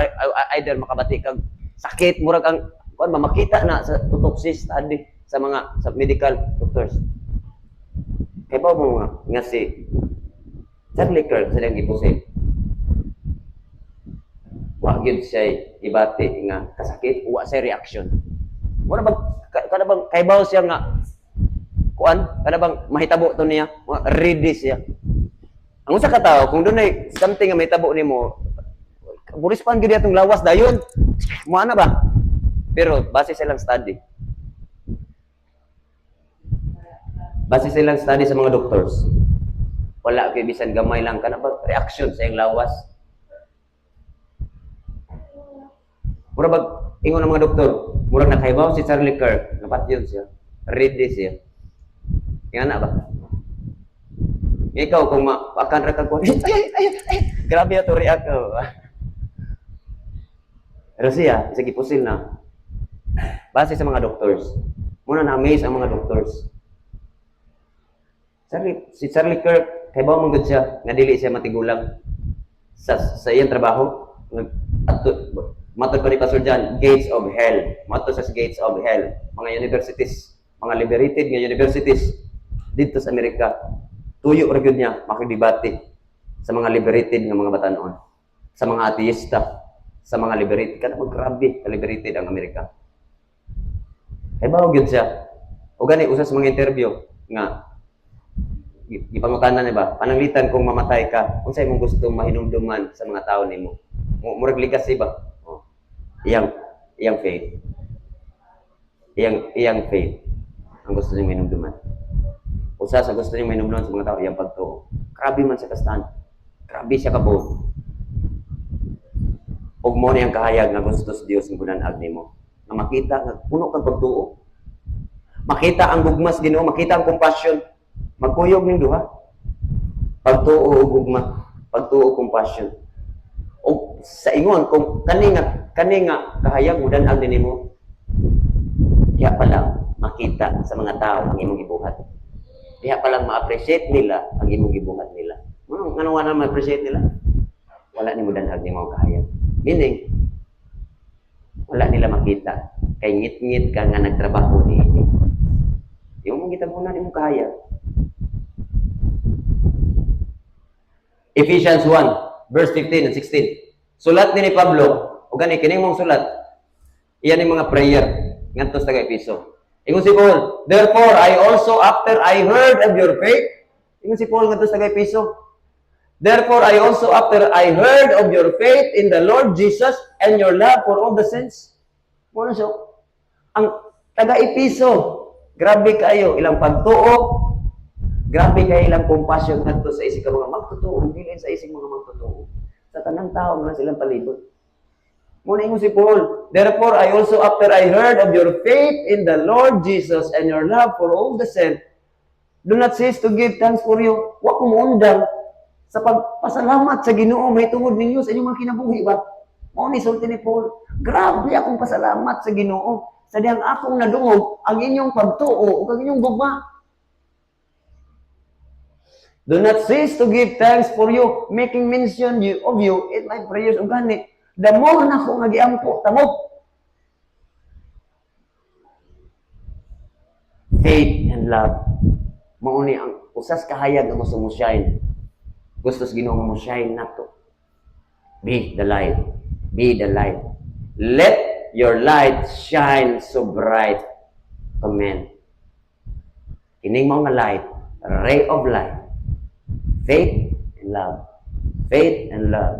Speaker 1: either makabati kag sakit, murag ang kuan ba makita na sa autopsy study sa mga sa medical doctors. Kaya ba mo nga si Charlie Kirk sa diyang gipusil, wa gyud siya ibati nga kasakit, wa siya reaction. Mura bang kada bang kaybaw siya nga kuan, kada bang mahitabo to niya, ready siya. Ang usa ka tawo kung dunay something nga mahitabo nimo, burispan gyud atong lawas dayon. Mo ana ba? Pero base silang study. Base silang study sa mga doctors. Wala kay bisan gamay lang kana ba reaction sa iyang lawas. Mura bag ingon ng mga doktor, murag nakaibaw si Charlie Kirk, napat yun siya. Ready siya. Kaya na ba? Ikaw kung akan ra kag ay, grabe ato react ko. Pero siya, sige pusil na. Base sa mga doctors. Muna na-amaze ang mga doctors. Si Charlie Kirk, kaibaw man gud siya, nga dili siya matigulang sa iyang trabaho. Matod pa ni Pastor John, gates of hell. Matod sa gates of hell. Mga universities, mga liberated nga universities dito sa Amerika. Tuyo ra gyud niya makidebate sa mga liberated nga mga batanon, sa mga ateista, sa mga liberated. Kana grabe ka liberated ang Amerika. Kay bawo gyud siya. O gani usa sa mga interview nga ipangutanan niya ba, pananglitan kung mamatay ka, unsay imong gusto mahinumduman sa mga tao nimo? Murag legacy ba? Iyang faith. Iyang faith. Ang gusto niya minumduman. Usa sa gusto niya minumduman sa mga tao, iyang pagtuo. Grabe man sa kastan. Grabe siya kabog. Og mo niyang kahayag nga gusto sa Dios ng gunanag nimo. Na makita nga puno kang pagtuo. Makita ang gugmas Ginoo, makita ang compassion. Magkuyog ning duha. Pagtuo ug gugma, pagtuo ug compassion. O sa ingon kung kani nga kahayag mo dan ang dinimo, diha pa lang makita sa mga tao ang imong gibuhat. Diha pa lang ma-appreciate nila ang imong gibuhat nila. Ngano na ma-appreciate nila? Wala nimo danhag nimo kahayag. Meaning wala nila makita kay ngit-ngit ka nga nagtrabaho niini. Yung mong gitabunan nimo kahayag. Ephesians 1 verse 15 and 16. Sulat ni Pablo, o gani kining mong sulat. Iyan yung mga prayer ngadto sa taga-Efeso. Ingon si Paul, therefore I also after I heard of your faith. Ingon si Paul ngadto sa taga-Efeso. Therefore I also after I heard of your faith in the Lord Jesus and your love for all the saints. Mo so ang taga-Efeso, grabe kayo ilang pagtuo, Grabe kay ilang compassion ngadto sa isig ka mga magtotoo, dili sa isig mga magtotoo. Sa tanang tao na silang palibot. Muna mo si Paul, therefore I also after I heard of your faith in the Lord Jesus and your love for all the saints, do not cease to give thanks for you. Wa ko moundang sa pagpasalamat sa Ginoo may tungod ninyo sa inyong mga kinabuhi ba? Mao ni sulti ni Paul. Grabe akong pasalamat sa Ginoo sa diyang akong nadungog ang inyong pagtuo ug ang inyong gugma. Do not cease to give thanks for you, making mention of you in my prayers. Ug gani, the more na ko nagiampo tamo. Faith and love. Mao ni ang usas kahayag nga gusto mo shine. Gusto sa Ginoo mo shine nato. Be the light. Be the light. Let your light shine so bright. Amen. Kining mao nga light, ray of light. Faith and love. Faith and love.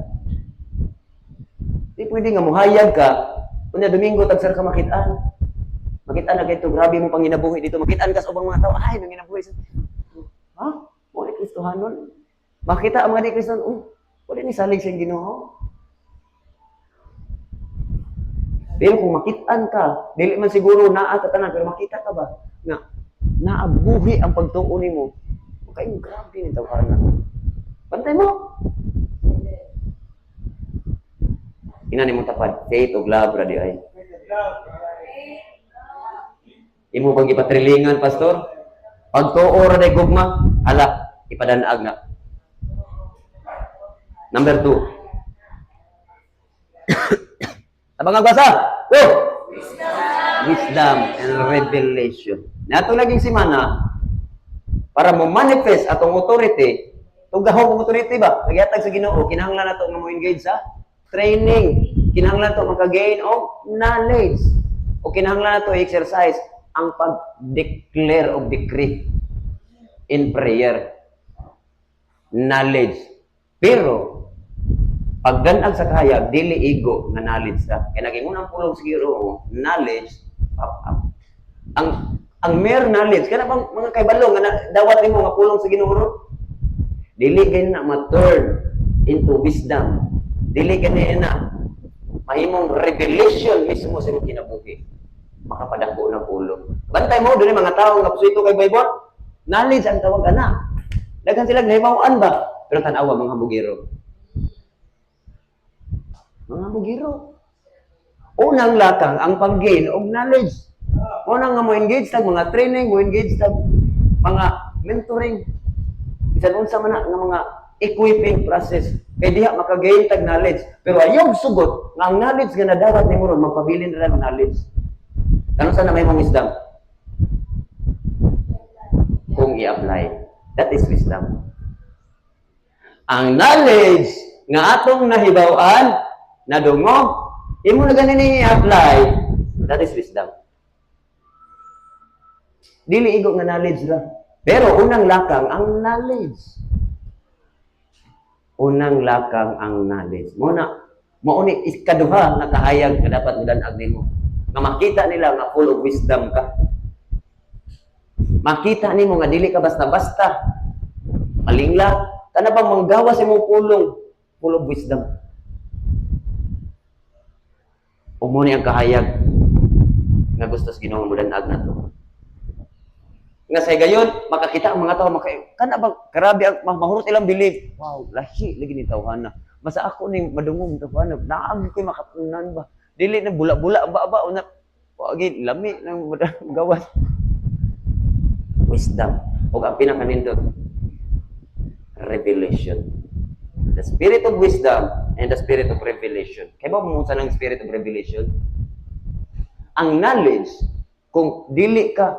Speaker 1: Di pwede nga muhayag ka, kunya Domingo tagsar ka makitaan. Makitaan na kayto, grabe mo pang ginabuhi dito. Makitaan ka sa ubang mga tao, ay, nang ginabuhi. Ha? Wala ni Kristohanon. Makita ang mga ni Kristohanon, wala ni salig siyang Ginoo. Pero kung makitaan ka, dili man siguro naa ka tanan, pero makita ka ba nga naabuhi ang pagtuo nimo. Kaya grabe ni tawanan. Pantay mo. Ina ni mo tapad, faith ug love ra di ay. Imo bang ipatrilingan, pastor? Pagtuo ra day gugma, ala, ipadanaag na. Number 2. Abang agbasa. Oh! Wisdom and revelation. Nato naging simana para mo manifest atong authority. Tugahon ang authority ba? Nagyatag sa Ginoo, kinahanglan nato nga mo engage sa training. Kinahanglan nato maka-gain of knowledge. O kinahanglan nato exercise ang pag-declare of decree in prayer. Knowledge. Pero pagdanag sa kahayag, dili ego nga knowledge ta. Kaya naging unang pulong siguro, knowledge, ang mere knowledge, kana bang mga kaibalo nga dawat nimo nga pulong sa Ginoo, dili gani na ma-turn into wisdom. Dili gani na mahimong revelation mismo sa imong kinabuhi. Makapadako ng pulong. Bantay mo dunay mga tawo nga pusuito kay Bible, knowledge ang tawag ana. Daghan sila nahibaw-an ba? Pero tan-awa mga bugiro. Mga bugiro. Unang lakang ang pag-gain og knowledge. Unang nga mo engage tag mga training, mo engage tag mga mentoring. Bisan unsa man nga mga equipping process. Kay diha maka-gain tag knowledge. Pero ayog sugot nga ang knowledge nga nadawat nimo ron magpabilin ra ang knowledge. Kano sa na may mong wisdom? Kung i-apply. That is wisdom. Ang knowledge nga atong nahibaw-an nadungog, imo na ganin i-apply. That is wisdom. Dili igo nga knowledge ra. Pero unang lakang ang knowledge. Unang lakang ang knowledge. Mao ni ikaduha nga kahayag nga dapat mudan-ag nimo. Nga makita nila nga full of wisdom ka. Makita nimo nga dili ka basta-basta. Malingla, kana bang manggawas imong pulong full of wisdom. Umuni ang kahayag nga gusto sa Ginoo mudan-ag nato. Nga sa gayon makakita ang mga tao kana bang grabe ang mahurot ilang believe. Wow, lahi lagi ni tawhana. Basta ako ni madungog tawhana, naagi koy makatunan ba. Dili na bula-bula ba una wagi lami nang gawas. Wisdom ug ang pinakanindot revelation. The spirit of wisdom and the spirit of revelation. Kaya ba mo sa ng spirit of revelation? Ang knowledge kung dili ka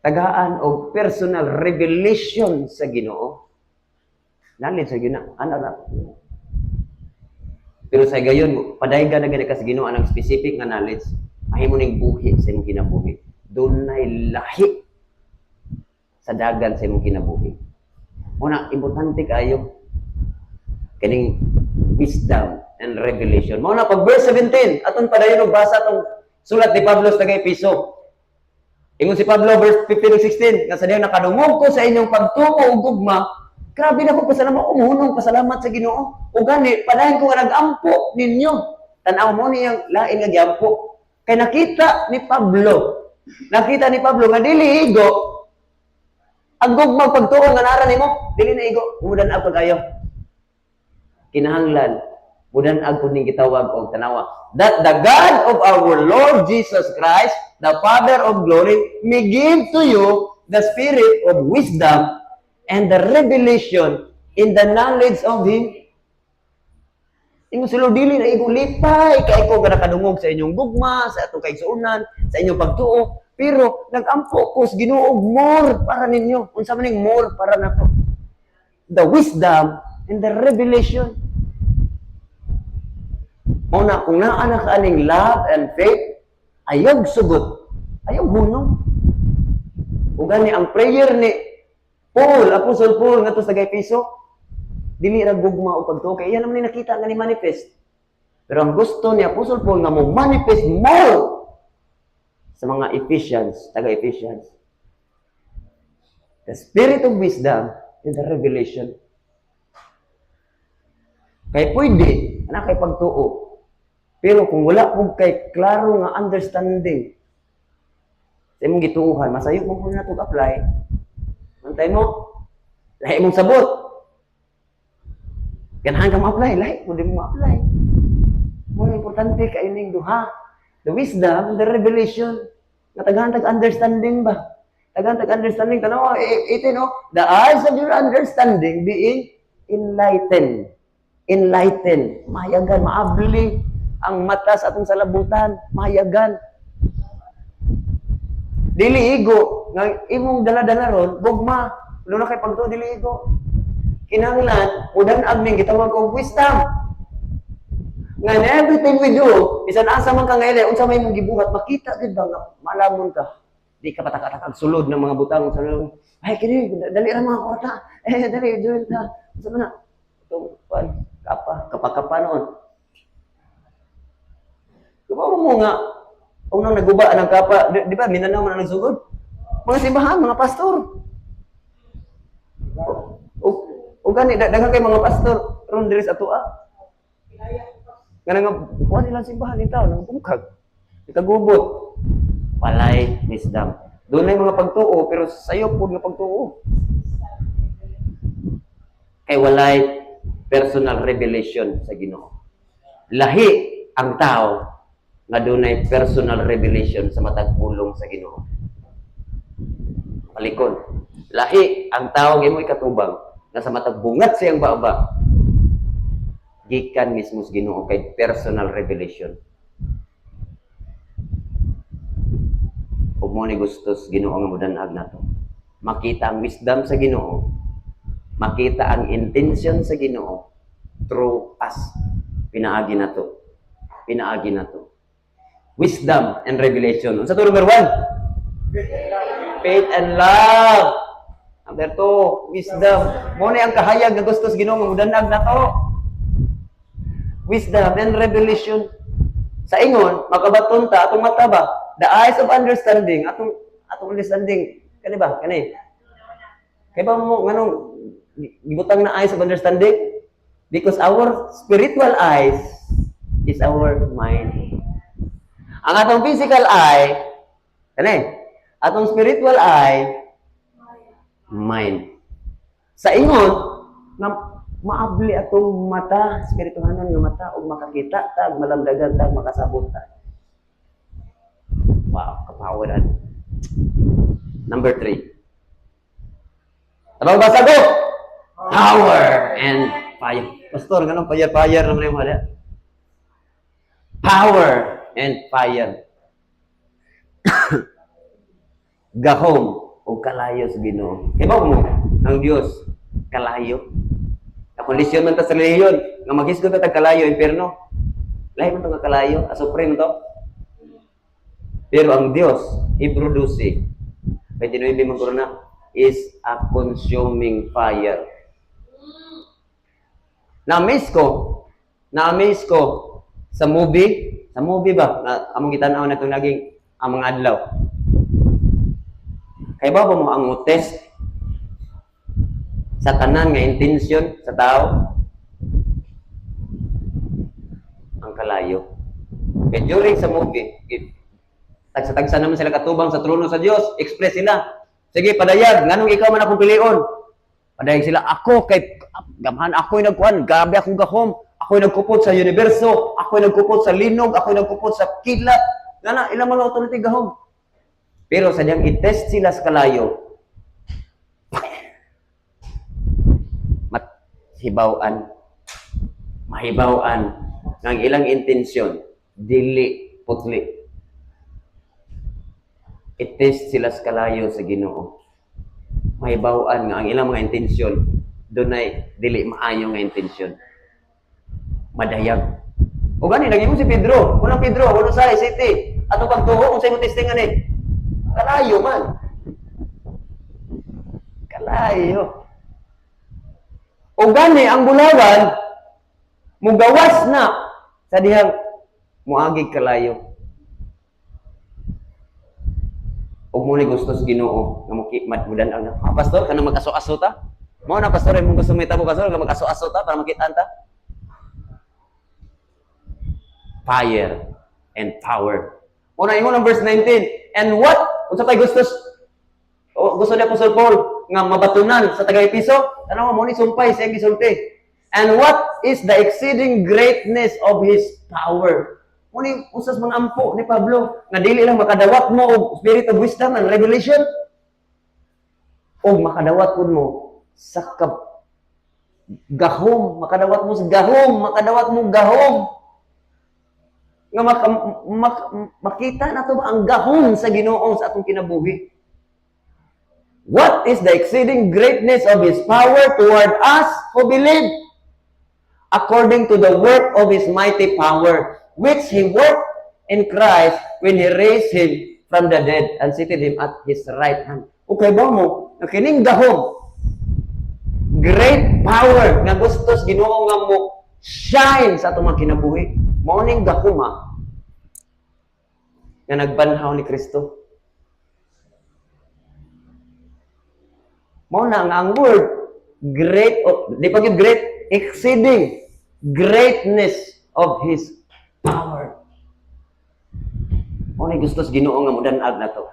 Speaker 1: tagaan og personal revelation sa Ginoo, knowledge sa Ginoo ana. Pero sa gayon padayga na gani ka sa Ginoo anang specific nga knowledge, mahimo ning buhi sa imong kinabuhi. Dunay lahi sa dagan sa imong kinabuhi. Una importante kayo kining wisdom and revelation. Mao na pag verse 17 aton padayon og basa atong sulat ni Pablo sa Episo. Ingon si Pablo, verse 15-16, nga sa diyan nakadungog ko sa inyong pagtuo ug gugma, grabe na ko pasalamat, umuhunong pasalamat sa Ginoo. O gani, padayon ko nga nag-ampo ninyo. Tanaw mo niyang lain nga giampo. Kay nakita ni Pablo nga dili igo, ang gugma pagtuo nga nara nimo, dili na igo, umudan ako kayo. Kinahanglan, mudan ag kuning gitawag og tanawa, that the God of our Lord Jesus Christ, the Father of glory, may give to you the spirit of wisdom and the revelation in the knowledge of Him. Ingon sila, dili na igo lipay, kay ko nga nakadungog sa inyong gugma, sa atong kaigsuunan, sa inyong pagtuo, pero nag-ampo ko sa Ginoo more para ninyo. Unsa man ning more para nato? The wisdom and the revelation. Muna, kung naa na kaaning love and faith, ayog sugot, ayog hunong. Kung gani, ang prayer ni Paul, Apostle Paul, nga to sa Efeso, dili ra gugma o pagtuo, kaya yan naman nakita nga ni manifest. Pero ang gusto ni Apostle Paul nga mo manifest more sa mga Ephesians, taga-Ephesians. The spirit of wisdom and the revelation. Kay pwede, anak kay pagtuo. Pero kung wala po kay klaro nga understanding sa imong gituuhan, masayo mo kung natong apply, mantay mo, lahi mong sabot. Ganahan ka ma-apply, lahi mo din mo ma-apply. More importante kayo ning duha. The wisdom, the revelation. Nataghan understanding ba? Taghan understanding. Tanawa, no? The eyes of your understanding being enlightened. Enlightened. Mahayagan, maabli. Ang mata sa atong salabutan, mahayagan. Dili igo, nga imong dala-dala ron, gugma. Luna kay pagtuo, dili igo. Kinahanglan, mudan agning gitawag og wisdom. Nga everything we do, bisan asa man ka ngayon, unsa may mong gibuhat, makita gid ba nga malamon ka. Di ka patak-atak sulod ng mga butang sa ay kini dali ra mga kwarta. Dali join ta. Unsa man na? Ito kapa noon. Kumawa mo nga, unang naguba ng kapa, di ba, Mindanao man ang nagsugod? Mga simbahan, mga pastor. O gani, daghang kay mga pastor, ron diri sa atua. Nga nga, kuha nilang simbahan yung tao, nang bungkag. Ikagubot. Walay wisdom. Doon na yung mga pagtuo, pero sayo po nga pagtuo. Kay walay personal revelation sa Ginoo. Lahi ang tao nga dunay personal revelation sa matag pulong sa Ginoo. Palikon. Lahi ang tao nga imo ikatubang nga sa matag bungat siyang baba. Gikan mismo sa Ginoo kay personal revelation. Ug mo ni gustos Ginoo nga mudan-ag nato. Makita ang wisdom sa Ginoo. Makita ang intention sa Ginoo through us. Pinaagi nato. Pinaagi nato. Wisdom and revelation. Unsa to number 1? Faith and love. Number 2, wisdom. Mo ni ang kahayag nga gustos Ginoo nga mudan-ag nato. Wisdom and revelation. Sa ingon, makabaton ta atong mata ba? The eyes of understanding, atong understanding, kani ba? Kani. Kay ba mo nganong gibutang na eyes of understanding? Because our spiritual eyes is our mind. Ang atong physical eye, kani, atong spiritual eye, mind. Sa ingon, nga maabli atong mata, spirituhanon nga mata, o makakita ta, malamdagan ta, makasabot ta. Wow, kapawaran. Number 3. Ano ba sagot? Power and fire. Pastor, ganun, fire naman yung mga power and fire. Gahom o kalayo sa Ginoo. Kaya mo, ang Diyos, kalayo. Ang kondisyon man ta sa reliyon, nga maghisgot ta kalayo, impierno. Lahi man to nga kalayo, a supreme to. Pero ang Diyos, Hebrew 12, 29 mga na, is a consuming fire. Na-amaze ko sa movie ba? Na among gitanaw na itong naging ang mga adlaw. Kay ba mo ang test sa tanan nga intensyon sa tao? Ang kalayo. Kaya during sa movie, tagsa-tagsa naman sila katubang sa trono sa Dios, express sila. Sige, padayag, nganong ikaw man akong pilion? Padayag sila, ako kay gamahan ako'y nagkuan, gabi akong gahom, ako'y nagkupot sa universo, ako'y nagkupot sa linog, ako'y nagkupot sa kidlat. Ngana, ilang mga authority gahom. Pero sa diyang i-test sila sa kalayo, mahibawan ng ilang intensyon, dili putli. I-test sila sa kalayo sa Ginoo. Mahibawan nga ang ilang mga intensyon, dunay dili maayo nga intensyon. Madayag. O gani, lagi mo si Pedro. Unang Pedro, unang sa city. Ato pang tuho, kung sa'yo mo testing nga ni. Kalayo man. Kalayo. O gani, ang bulawan, mugawas na sa dihang muagig kalayo. O mo ni gusto sa Ginoo nga mudan ang pastor kana mag-aso-aso ta. Mao na pastor mo gusto may tabo pastor nga mag-aso-aso ta para makitaan ta. Fire and power. Una ingon ang verse 19. And what unsa pay gusto ni Apostle Paul nga mabatunan sa taga-Episo? Ano mo ni sumpay sa gisulti. And what is the exceeding greatness of his power? Muni usas mga ampo ni Pablo nga dili lang makadawat mo og spirit of wisdom and revelation og makadawat pud mo sa gahom, makadawat mo sa gahom, makadawat mo gahom nga makita nato ba ang gahom sa Ginoo sa atong kinabuhi. What is the exceeding greatness of his power toward us who believe, according to the work of his mighty power, which he worked in Christ when he raised him from the dead and seated him at his right hand. Okay ba mo? Nakining gahom, great power nga gustos Ginoo nga mo shine sa atong mga kinabuhi. Mao ning gahom nga nagbanhaw ni Kristo. Mao na ang word great, di pa gyud great, exceeding greatness of his power. Mao ni gustos Ginoo nga mudan-ag nato.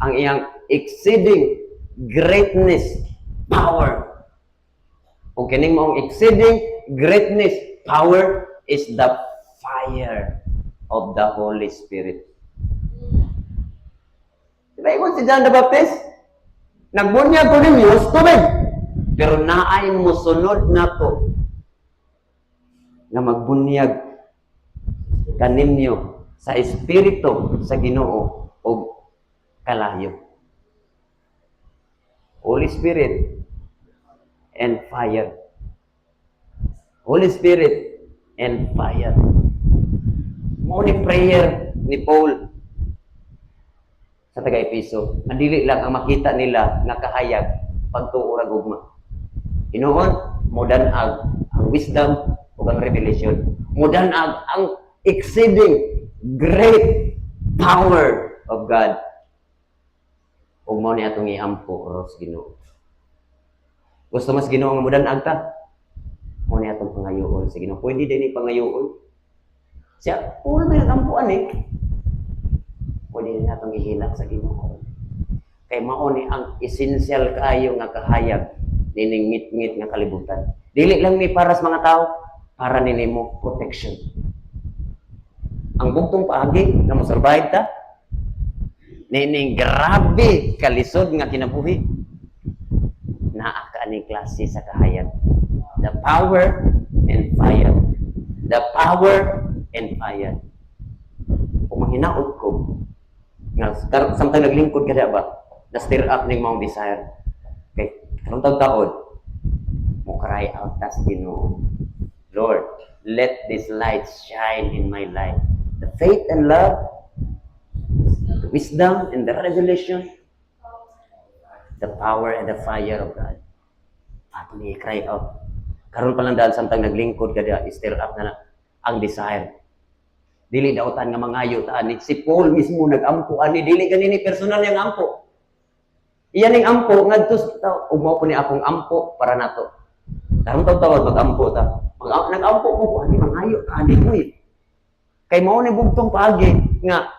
Speaker 1: Ang iyang exceeding greatness power. O kining maong exceeding greatness power is the fire of the Holy Spirit. Diba ikon si John the Baptist? Nagbunyag ko ninyo sa tubig. Pero naay mo sunod na to na magbunyag kaninyo sa Espiritu sa Ginoo o kalayo. Holy Spirit and fire. Holy Spirit and fire. Mo ni prayer ni Paul sa taga-Episo. Andili lang ang makita nila nga kahayag pagtuo ra gugma. Inoon, modanag ang wisdom o ang revelation. Modanag ang exceeding great power of God. Ug mao ni atong iampo ros Ginoo. Gusto mas Ginoo nga modanag ta? Mao ni atong pangayoon sa Ginoo. Pwede din ni pangayoon. Siya, puro may nagampuan pwede din natong ihilak sa Ginoo. Kay mao ni ang essential kaayo nga kahayag nining ngit-ngit nga kalibutan. Dili lang ni para sa mga tao, para ninimo protection. Ang bugtong paagi na mo survive ta, nining grabe kalisod nga kinabuhi. Naa ka ni klase sa kahayag. The power and fire. The power and fire. Kung mahinaot ko, nga samtang naglingkod ka ba, na-stir up ning mga desire. Okay, karong taon mo cry out tas Ginoo, Lord, let this light shine in my life. The faith and love, the wisdom and the revelation, the power and the fire of God. Ato ni cry out. Karon pa lang dahil samtang naglingkod ka diya, stir up na ang desire. Dili dautan nga mangayo ta ani si Paul mismo nagampo ani dili ganini personal yang ampo. Iyan ning ampo ngadto sa ug mao po ni akong ampo para nato. Karong tawag mag-ampo ta. Nag-ampo ko ani mangayo ani mo eh. Kay mao ni bugtong paagi nga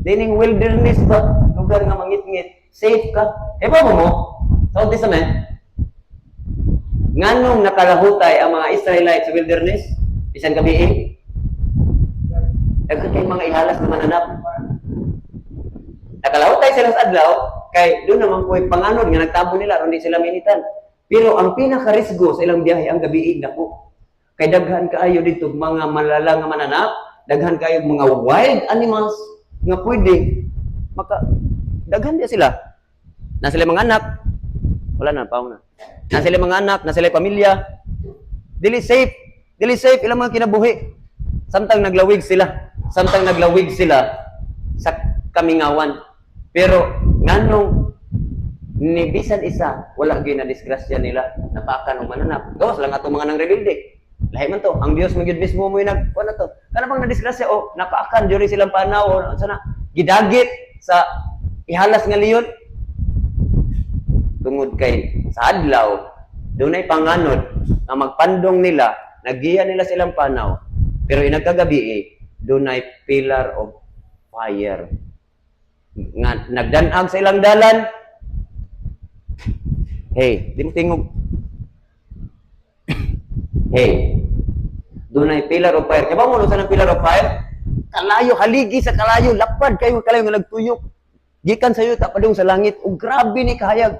Speaker 1: dining wilderness ba lugar nga mangit-ngit, safe ka. E ba mo sa Old Testament nganong nakalahutay ang mga Israelites sa wilderness bisan gabi daghan kay mga ihalas na mananap. Nakalahutay sila sa adlaw kay doon naman po panganod nga nagtabo nila aron di sila minitan. Pero ang pinaka-risgo sa ilang biyahe ang gabi dako. Kay daghan kaayo dito mga malala nga mananap, daghan kaayo mga wild animals nga pwede daghan dia sila. Na sila mga anak, wala na pauna. Na sila mga anak, na sila pamilya. Dili safe ilang mga kinabuhi. Samtang naglawig sila sa kamingawan. Pero nganong ni bisan isa wala gyud na disgrasya nila napakan og mananap. Gawas lang ato mga nang rebelde. Lahi man to, ang Dios magyud mismo mo nag kuno to. Kana bang na disgrasya o napaakan juri silang panaw sana gidagit sa ihalas nga leon. Tungod kay sa adlaw dunay panganod nga magpandong nila, nagiya nila silang panaw. Pero inagkagabi dunay pillar of fire nga nagdanag sa ilang dalan. Hey, di mo tingog. Hey, dunay pillar of fire. Kaya ba mo sa ng pillar of fire? Kalayo, haligi sa kalayo, lapad kayo kalayo nga nagtuyok. Gikan sa iyo tapadong sa langit. O grabe ni kahayag.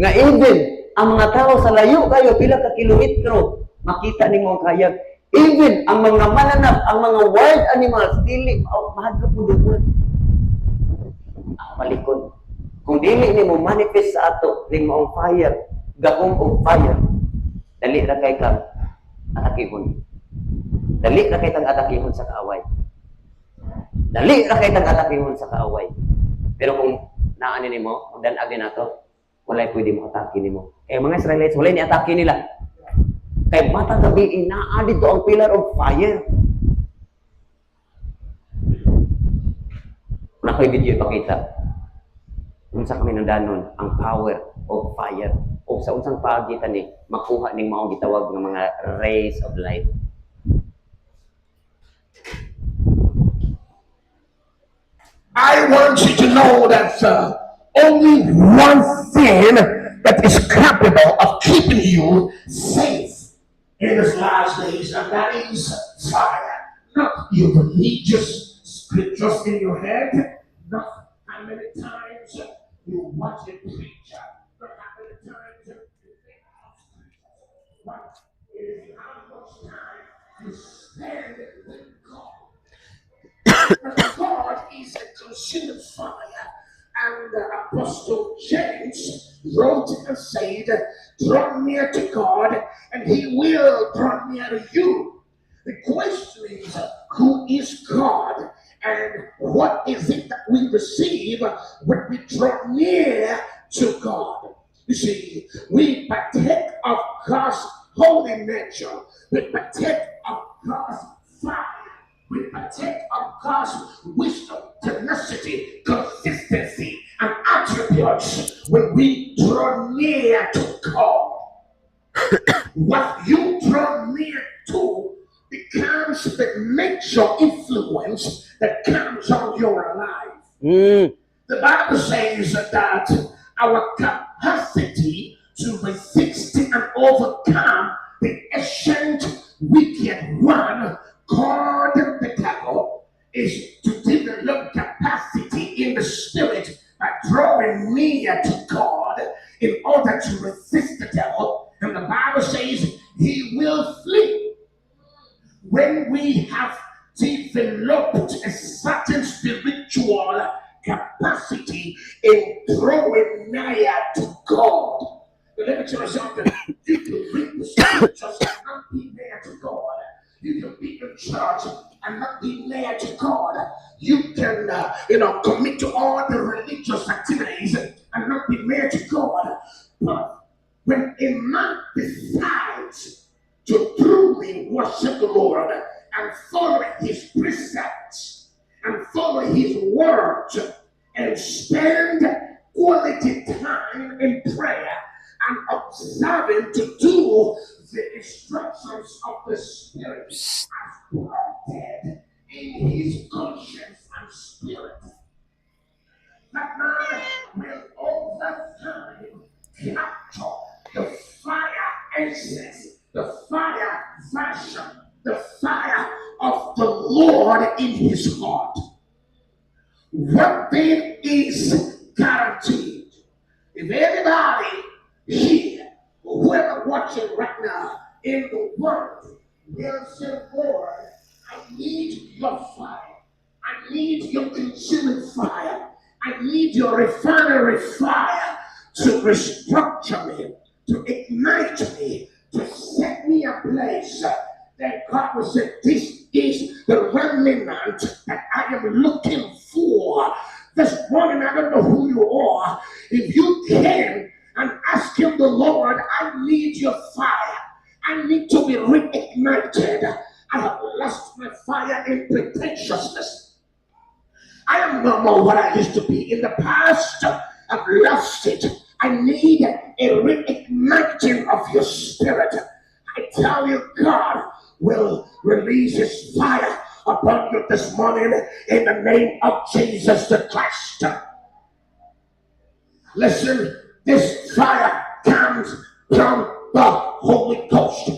Speaker 1: Nga even ang mga tao sa layo kayo pila ka kilometro makita nimo ang kahayag. Even ang mga mananap, ang mga wild animals dili mahadlok mo doon. Palikod. Kung dili nimo manifest sa ato ning maong fire, gahom og fire, dali ra kay kang atakihon. Dali ra kay kang atakihon sa kaaway. Dali ra kay kang atakihon sa kaaway. Pero kung naani nimo, dan-agi nato, walay pwede mo atake nimo. Eh mga Israelites, walay ni atake nila. Kay mata gabi naa dito ang pillar of fire. Nakoy video ipakita. Unsa kami nandanon ang power of fire o sa unsang pagitan ni makuha ning maong gitawag nga mga rays of light.
Speaker 2: I want you to know that only one thing that is capable of keeping you safe in this last days, and that is fire. Not your religious scriptures in your head, not how many times you watch a preacher, not how many times you think of scriptures. What is how much time you spend with God. God is a consuming fire. And the Apostle James wrote and said, draw near to God, and he will draw near to you. The question is, who is God? And what is it that we receive when we draw near to God? You see, we partake of God's holy nature. We partake of God's fire. We partake of God's wisdom, tenacity, consistency, and attributes when we draw near to God. What you draw near to becomes the nature influence that comes on your life. The Bible says that our capacity to resist and overcome the ancient wicked one called the devil is to develop capacity in the spirit by drawing near to God in order to resist the devil. And the Bible says he will flee. When we have developed a certain spiritual capacity in drawing near to God, let me tell you something. You can read the scriptures and not be near to God. You can be in church and not be near to God. You can, commit to all the religious activities and not be near to God. But when a man decides to truly worship the Lord and follow his precepts and follow his words, and spend quality time in prayer and observing to do the instructions of the Spirit as prompted in his conscience and spirit. That man will over time capture the fire essence, the fire passion, the fire of the Lord in his heart. One thing is guaranteed. If anybody here, whoever watching right now in the world, will say, Lord, I need your fire. I need your consuming fire. I need your refinery fire to restructure me, to ignite me, to set me ablaze. That God will say, this is the remnant that I am looking for. This morning, I don't know who you are. If you can and ask him, the Lord, I need your fire. I need to be reignited. I have lost my fire in pretentiousness. I am no more what I used to be. In the past, I've lost it. I need a reigniting of your spirit. I tell you, God will release his fire upon you this morning in the name of Jesus the Christ. Listen, this fire comes from the Holy Ghost.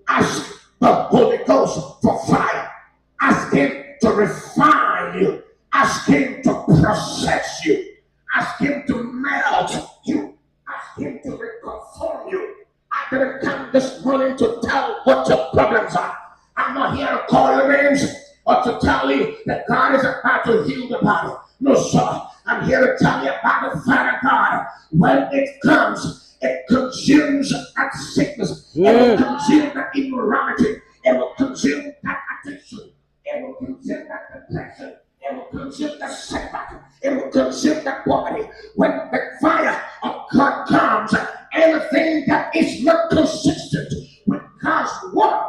Speaker 2: Ask the Holy Ghost for fire. Ask him to refine you. Ask him to process you. Ask him to melt you. Ask him to reconform you. I didn't come this morning to tell what your problems are. I'm not here to call your names or to tell you that God is about to heal the body. No, sir. I'm here to tell you about the fire of God. When it comes, it consumes that sickness. It will consume that immorality. It will consume that addiction. It will consume that depression. It will consume that setback. It will consume that poverty. When the fire of God comes, anything that is not consistent with God's word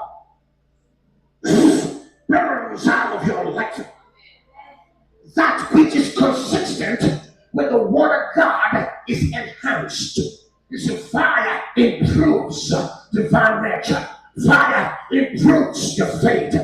Speaker 2: burns out of your life. That which is consistent with the word of God is enhanced. You see, fire improves divine nature. Fire improves your faith.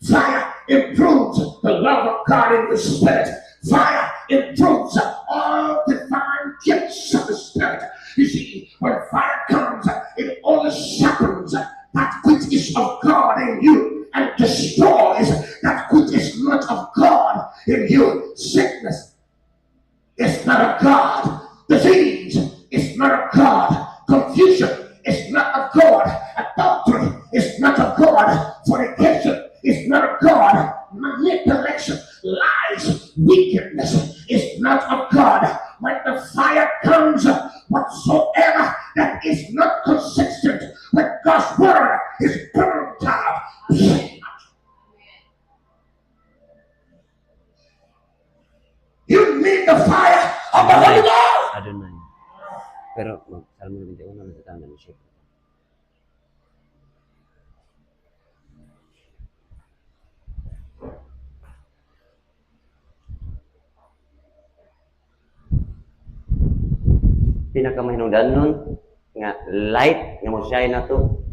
Speaker 2: Fire improves the love of God in your spirit. Fire improves all divine gifts of the spirit. You see, when fire comes, it only sharpens that which is of God in you and destroys that which is not of God in you. Sickness is not of God. Disease is not of God. Confusion is not of God. Adultery is not of God. Fornication is not of God. Manipulation, lies, wickedness is not of God. When the fire comes, whatsoever that is not consistent with God's word is burned out. You need the fire of the Holy Ghost.
Speaker 1: Adonai. Pero Salmo 91 nagtatanda na siya. Pinakamahinungdan nun nga light nga mo shine na to,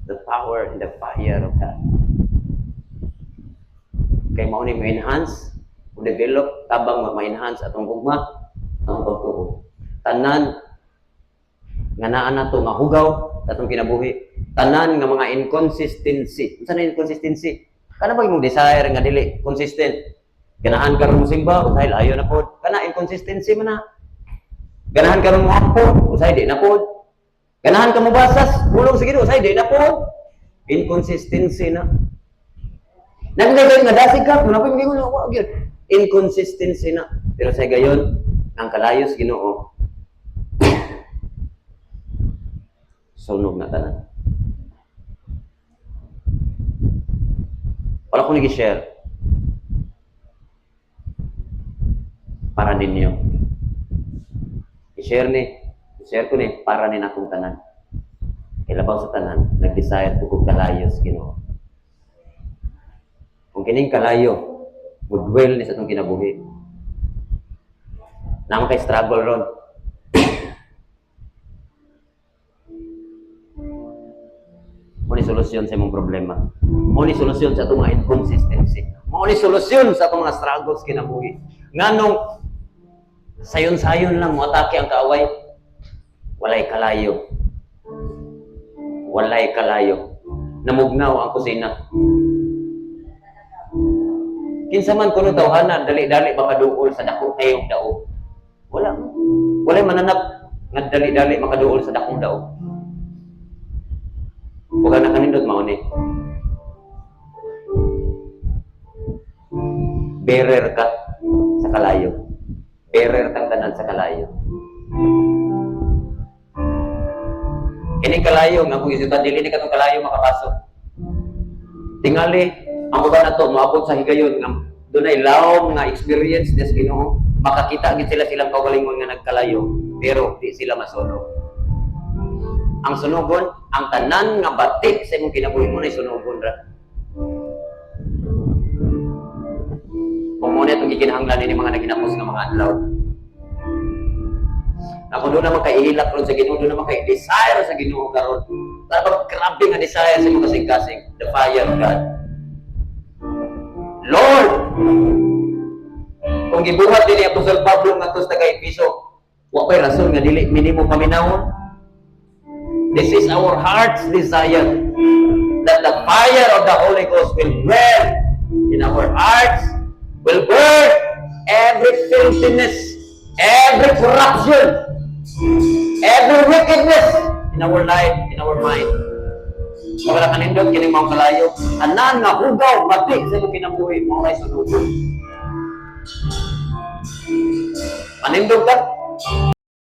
Speaker 1: the power and the fire of God. Kay mao ni ma-enhance o develop tabang ma-enhance atong gugma ang pagtuo. Tanan nga naa nato mahugaw atong kinabuhi. Tanan nga mga inconsistency. Unsa na inconsistency? Kana ba imong desire nga dili consistent? Ganahan karon mo simba usahay layo na pod. Kana inconsistency man na. Ganahan ka mo hapon, usay di na pod. Ganahan ka mo basas, bulong sige usay di na pod. Inconsistency na. Nagdagay nga dasig ka, kung napoy mga wag yun. Inconsistency na. Pero sa gayon, ang kalayos Ginoo. Sunog na tanan. Wala ko nag-share para ninyo. I-share ko ni para ni akong tanan. Kilabaw sa tanan, nag-desire ko kung kalayos Ginoo. Kung kining kalayo, goodwill ni sa itong kinabuhi. Naman kay struggle ron. Muna solusyon sa imong problema. Muna solusyon sa itong mga inconsistency. Muna solusyon sa itong mga struggles kinabuhi. Nganong sayon-sayon lang mo atake ang kaaway, walay kalayo. Walay kalayo. Namugnaw ang kusina. Kinsa man kuno tawhana dali-dali makaduol sa dakong tayong daog. Wala. Walay mananap nga dali-dali makaduol sa dakong daog. Huwag na kanindot mao ni. Bearer ka sa kalayo. Bearer kang tanan sa kalayo. Kini kalayo nga kung isutan dili ni katong kalayo makapasok. Tingali ang uban nato moabot sa higayon nga dunay lawom nga experience des Ginoo, makakita gid sila silang kaugalingon nga nagkalayo pero di sila masunog. Ang sunugon, ang tanan nga batik sa imong kinabuhi mo na sunugon ra. Kung muna itong gikinahanglan ni mga naginapos nga mga adlaw. Ako doon naman kay ihilak ron sa Ginoo, doon naman kay desire sa Ginoo karon. Tapos grabe nga desire sa imong kasing-kasing, the fire of God. Lord, kung gibuhat din ni Apostol Pablo nga tos taga-Episo, wa pay rason nga dili minimo paminawon. This is our heart's desire that the fire of the Holy Ghost will burn in our hearts, will burn every filthiness, every corruption, every wickedness in our life, in our mind. Wala kanindot kini mga kalayo, anan nga hugaw pati sa imong kinabuhi mo ay sunod. Panindot ka?